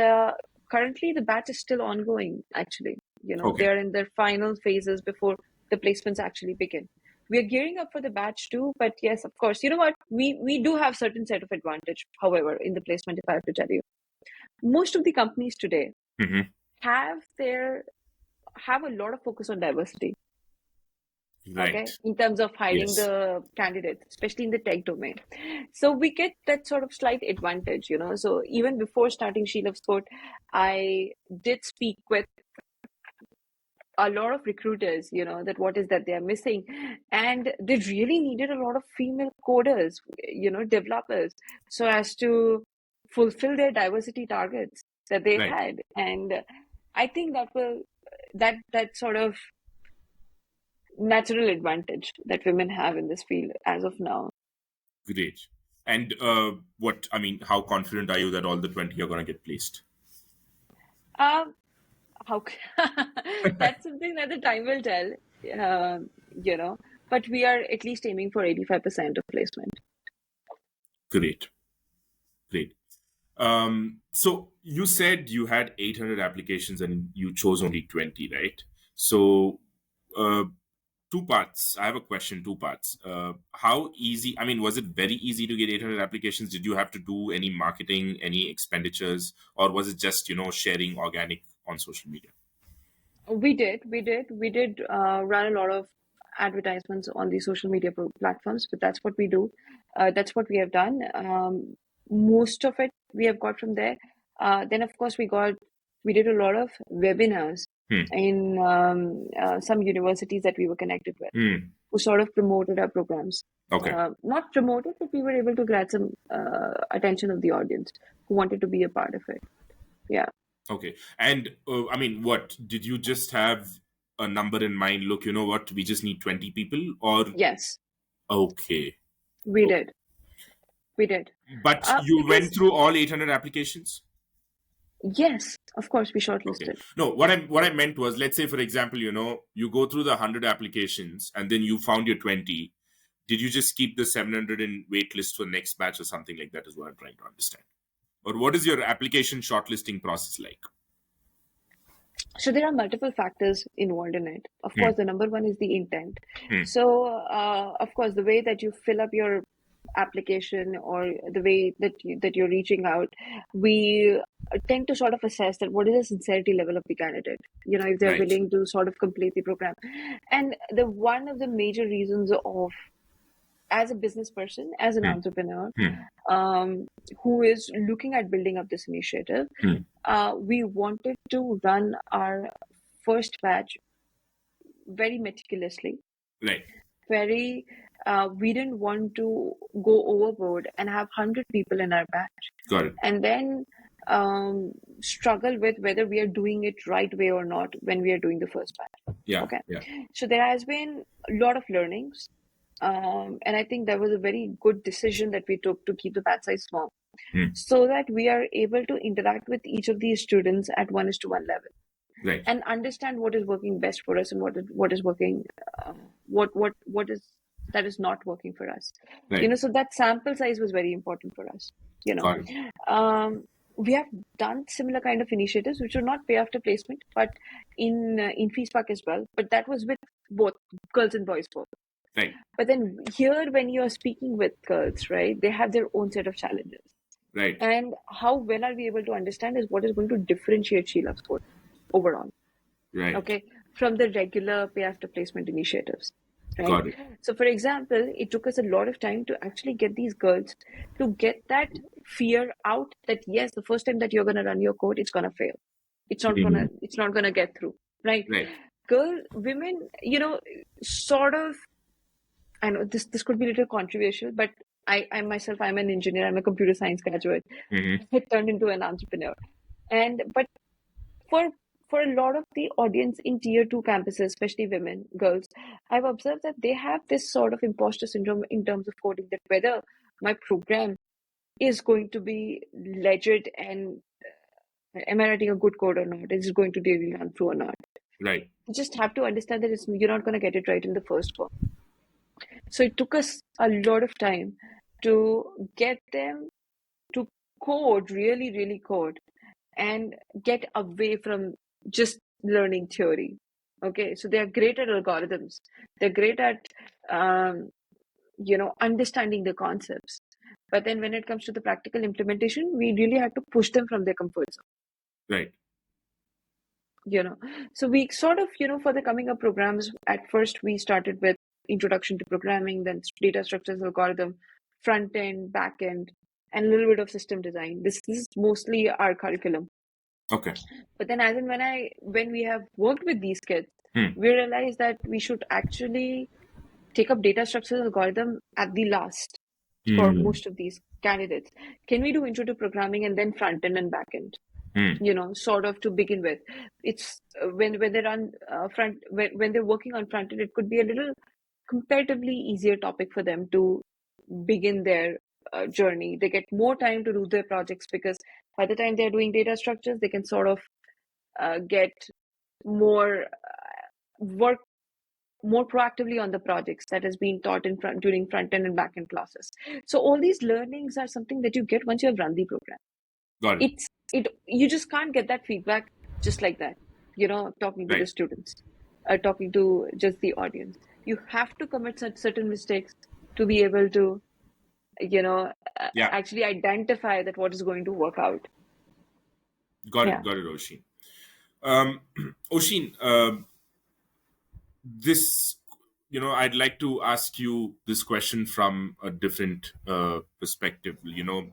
currently the batch is still ongoing, actually. They're in their final phases before the placements actually begin. We are gearing up for the batch too, but yes, of course, you know what? We do have certain set of advantage, however, in the placement, if I have to tell you. Most of the companies today have a lot of focus on diversity. Right. Okay, in terms of hiring the candidates, especially in the tech domain. So we get that sort of slight advantage, So even before starting She Loves Code, I did speak with a lot of recruiters, that what is that they are missing. And they really needed a lot of female coders, developers, so as to fulfill their diversity targets that they had. And I think that sort of natural advantage that women have in this field as of now. Great. And how confident are you that all the 20 are going to get placed? That's something that the time will tell, but we are at least aiming for 85% of placement. Great. So you said you had 800 applications and you chose only 20, right? So two parts. I have a question, two parts. How easy, was it very easy to get 800 applications? Did you have to do any marketing, any expenditures, or was it just, sharing organic on social media? We did run a lot of advertisements on the social media platforms, but that's what we do. That's what we have done. Most of it we have got from there. Then of course we did a lot of webinars in some universities that we were connected with, who sort of promoted our programs. Okay. Not promoted, but we were able to grab some attention of the audience who wanted to be a part of it. Yeah. Okay. And what did you just have a number in mind? Look, you know what? We just need 20 people, or yes. Okay. We did. But you went through all 800 applications? Yes, of course, we shortlisted. Okay. No, what I meant was, let's say, for example, you go through the 100 applications and then you found your 20. Did you just keep the 700 in wait list for next batch or something like that is what I'm trying to understand. Or what is your application shortlisting process like? So there are multiple factors involved in it. Of course, the number one is the intent. So, of course, the way that you fill up your application or the way that you're reaching out, we tend to sort of assess that what is the sincerity level of the candidate, if they're Right. willing to sort of complete the program. And the one of the major reasons of, as a business person, as an Hmm. entrepreneur, Hmm. who is looking at building up this initiative, Hmm. we wanted to run our first batch very meticulously, Right. very we didn't want to go overboard and have 100 people in our batch Got it. and then struggle with whether we are doing it right way or not when we are doing the first batch. Yeah. Okay, Yeah. so there has been a lot of learnings, and I think that was a very good decision that we took to keep the batch size small, Hmm. so that we are able to interact with each of these students at 1:1 level Right. and understand what is working best for us and what is working, what is that is not working for us. Right. So that sample size was very important for us. you know Got it. um, we have done similar kind of initiatives which are not pay after placement, but in InfiSpark as well, but that was with both girls and boys both. Right. But then here, when you're speaking with girls, right, they have their own set of challenges, Right. and how well are we able to understand is what is going to differentiate Sheila Sport overall, Right. okay, from the regular pay after placement initiatives, right? Got it. So, for example, it took us a lot of time to actually get these girls to get that fear out that yes, the first time that you're going to run your code, it's going to fail. Hmm. It's not going to get through, right? Right. Women, sort of, I know this could be a little controversial, but I myself, I'm an engineer, I'm a computer science graduate. Hmm. I turned into an entrepreneur. But for a lot of the audience in tier 2 campuses, especially women, girls, I've observed that they have this sort of imposter syndrome in terms of coding, that whether my program is going to be legit and am I writing a good code or not? Is it going to really run through or not? Right. You just have to understand that you're not going to get it right in the first go. So it took us a lot of time to get them to code, really, really code, and get away from just learning theory. Okay, so they are great at algorithms. They're great at, understanding the concepts. But then when it comes to the practical implementation, we really had to push them from their comfort zone. Right. you know so we sort of, for the coming up programs, at first we started with introduction to programming, then data structures, algorithm, front end, back end, and a little bit of system design. This is mostly our curriculum. Okay. But then as in when we have worked with these kids, Hmm. we realized that we should actually take up data structures algorithm at the last for Hmm. most of these candidates. Can we do intro to programming and then front end and back end, Hmm. sort of to begin with? It's when they run when they're working on front end, it could be a little comparatively easier topic for them to begin their journey. They get more time to do their projects because by the time they're doing data structures, they can sort of get more work more proactively on the projects that has been taught during front end and back end classes. So all these learnings are something that you get once you have run the program. Got it. It's it You just can't get that feedback just like that, talking to the Right. students, talking to just the audience. You have to commit certain mistakes to be able to, Yeah. actually identify that what is going to work out. Got it. Yeah. Got it, Osheen. Um, Osheen, this, I'd like to ask you this question from a different perspective.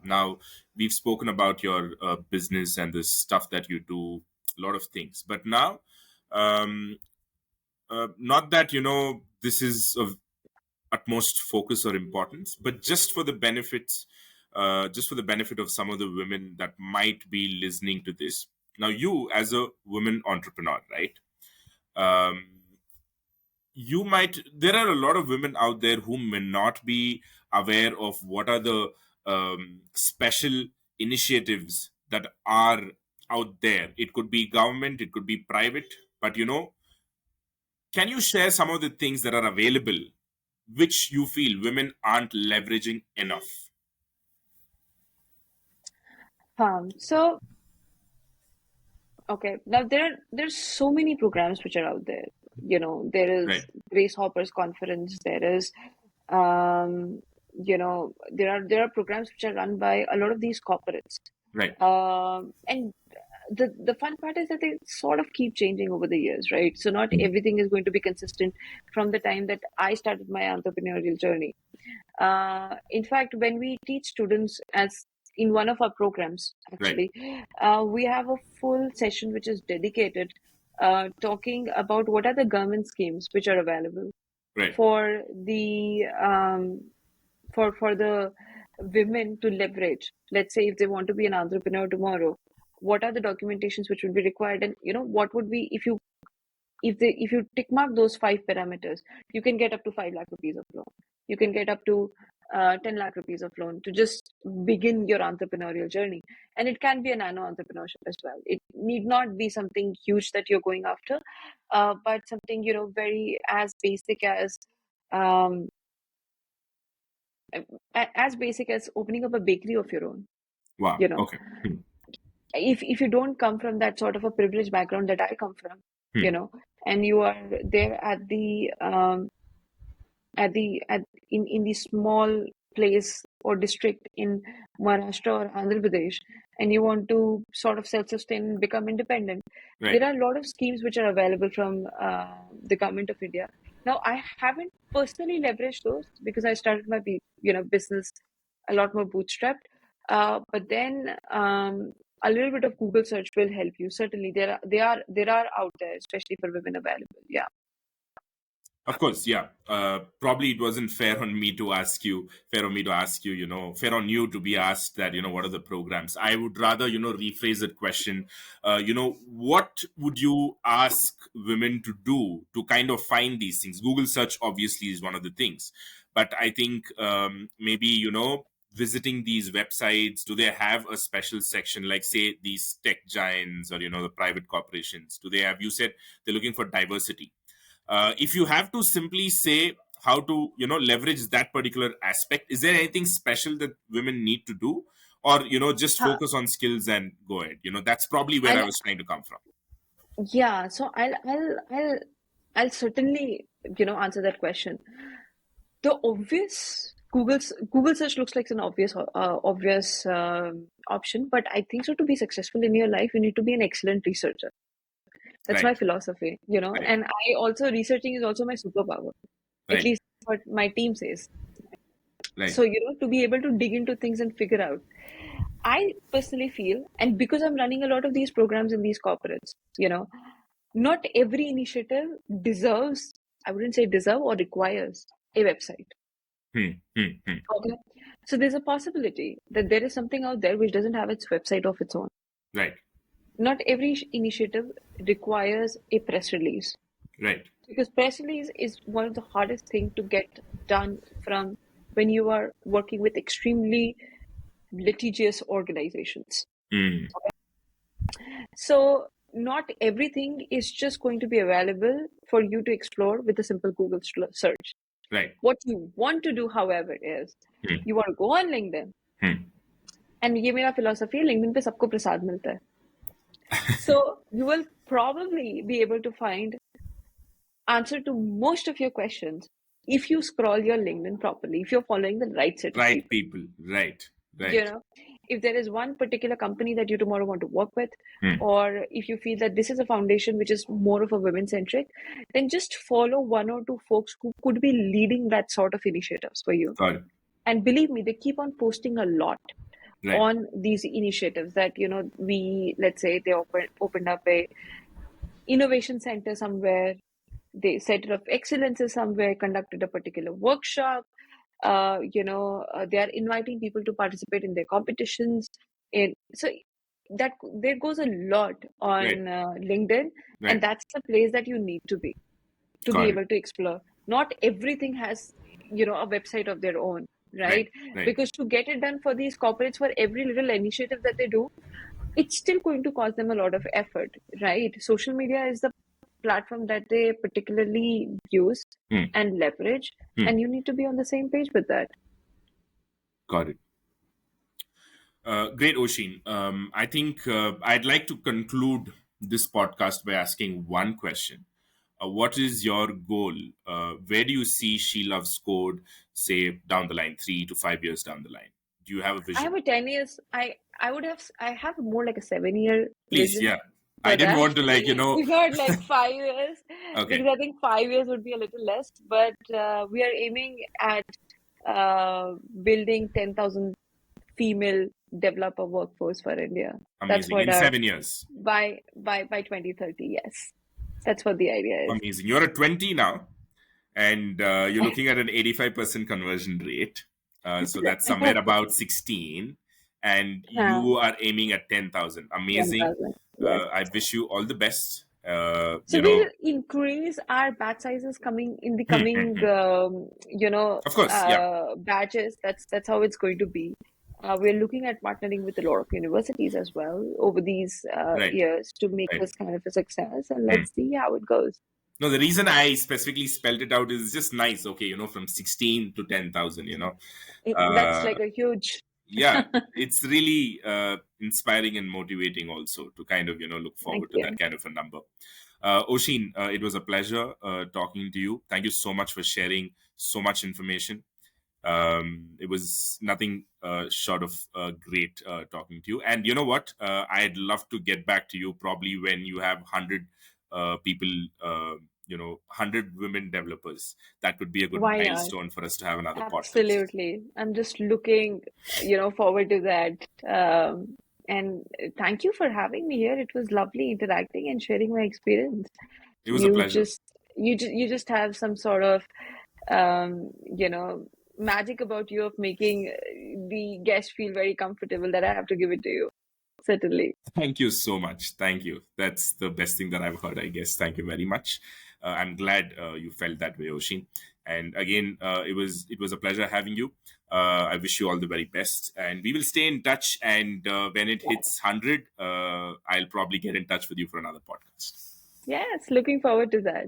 Now we've spoken about your business and the stuff that you do, a lot of things. But now, um, not that, this is of utmost focus or importance, but just for the benefit of some of the women that might be listening to this. Now, you as a woman entrepreneur, right? Um, there are a lot of women out there who may not be aware of what are the special initiatives that are out there. It could be government, it could be private, but can you share some of the things that are available which you feel women aren't leveraging enough? So okay, now there's so many programs which are out there. There is Right. Grace Hopper's conference. There is, there are programs which are run by a lot of these corporates. Right. And the fun part is that they sort of keep changing over the years, right? So not everything is going to be consistent from the time that I started my entrepreneurial journey. In fact, when we teach students, as in one of our programs, Right. actually, we have a full session which is dedicated talking about what are the government schemes which are available Right. for the for the women to leverage. Let's say if they want to be an entrepreneur tomorrow, what are the documentations which would be required, and what would be if you tick mark those 5 parameters, you can get up to 5 lakh rupees of loan. You can get up to 10 lakh rupees of loan to just begin your entrepreneurial journey. And it can be a nano entrepreneurship as well. It need not be something huge that you're going after, but something, very as basic um, as basic as opening up a bakery of your own. Wow. You know, Okay. Hmm. if you don't come from that sort of a privileged background that I come from, Hmm. and you are there at in the small place or district in Maharashtra or Andhra Pradesh, and you want to sort of self-sustain and become independent, Right. there are a lot of schemes which are available from the government of India. Now, I haven't personally leveraged those because I started my business a lot more bootstrapped. But then a little bit of Google search will help you. Certainly, there are out there, especially for women available. Yeah. Of course, yeah. Probably it wasn't fair on me to ask you, fair on you to be asked that, what are the programs? I would rather, rephrase that question. What would you ask women to do to kind of find these things? Google search obviously is one of the things, but I think maybe, visiting these websites, do they have a special section like, say, these tech giants or, the private corporations? Do they have, you said they're looking for diversity. If you have to simply say how to leverage that particular aspect, is there anything special that women need to do, or just Huh. focus on skills and go ahead? That's probably where I I'll was trying to come from. Yeah, so I'll certainly, answer that question. The obvious Google search looks like an obvious option, but I think so to be successful in your life, you need to be an excellent researcher. That's Right. my philosophy, Right. and I also researching is also my superpower. At Right. least what my team says. Right. So, to be able to dig into things and figure out. I personally feel, and because I'm running a lot of these programs in these corporates, not every initiative deserves, I wouldn't say deserve or requires a website. Hmm. Hmm. Hmm. Okay. So there's a possibility that there is something out there which doesn't have its website of its own. Right. Not every initiative requires a press release, Right. because press release is one of the hardest thing to get done from when you are working with extremely litigious organizations. Hmm. So not everything is just going to be available for you to explore with a simple Google search. Right. What you want to do, however, is Hmm. you want to go on LinkedIn, Hmm. and ये मेरा philosophy है, LinkedIn पे सबको प्रसाद मिलता है. So you will probably be able to find answer to most of your questions if you scroll your LinkedIn properly, if you're following the right set of Right people. people. Right. You Right. know, if there is one particular company that you tomorrow want to work with, Hmm. or if you feel that this is a foundation which is more of a women centric, then just follow one or two folks who could be leading that sort of initiatives for you. Got it. And believe me, they keep on posting a lot Right. on these initiatives that, let's say they opened up a innovation center somewhere, they center of excellence is somewhere, conducted a particular workshop, they are inviting people to participate in their competitions. And so that there goes a lot Right. on LinkedIn, and Right. that's the place that you need to be Got it. able to explore. Not everything has, a website of their own, Right. right? Right. Because to get it done for these corporates, for every little initiative that they do, it's still going to cost them a lot of effort, right? Social media is the platform that they particularly use Hmm. and leverage, Hmm. and you need to be on the same page with that. Got it. Great, Oshin. I think I'd like to conclude this podcast by asking one question. What is your goal? Where do you see She Loves Code, say, down the line, 3 to 5 years down the line? do you have a I have vision? a 10 years. I have more like a 7-year Please, vision yeah. I for didn't that. want to If not like 5 years, okay, because I think 5 years would be a little less. But we are aiming at building 10,000 female developer workforce for India. That's amazing. what In our 7 years. by 2030. Yes, that's what the idea is. Amazing. You're at 20 now, and you're looking at an 85% conversion rate. So that's somewhere about 16, and Uh, you are aiming at 10,000. Amazing. 10,000. Yes. I wish you all the best. So we'll increase our batch sizes coming in the coming, Of course, yeah. batches. That's how it's going to be. We're looking at partnering with a lot of universities as well over these Right, years to make right. this kind of a success, and Hmm. let's see how it goes. No, the reason I specifically spelled it out is just nice. Okay, from 16 to 10,000, That's Uh, like a huge. yeah, it's really inspiring and motivating also to kind of, look Thank forward to that you. kind of a number. Osheen, it was a pleasure talking to you. Thank you so much for sharing so much information. It was nothing short of great talking to you. And you know what? I'd love to get back to you probably when you have 100 people, 100 women developers. That could be a good Why not? milestone for us to have another podcast. Absolutely. I'm just looking, forward to that. And thank you for having me here. It was lovely interacting and sharing my experience. It was a You pleasure. just you just have some sort of magic about you of making the guest feel very comfortable that I have to give it to you. Certainly. Thank you so much. Thank you. That's the best thing that I've heard, I guess. Thank you very much. I'm glad you felt that way, Oshin. And again, it was a pleasure having you. I wish you all the very best, and we will stay in touch. And when it hits 100, I'll probably get in touch with you for another podcast. Yes, looking forward to that.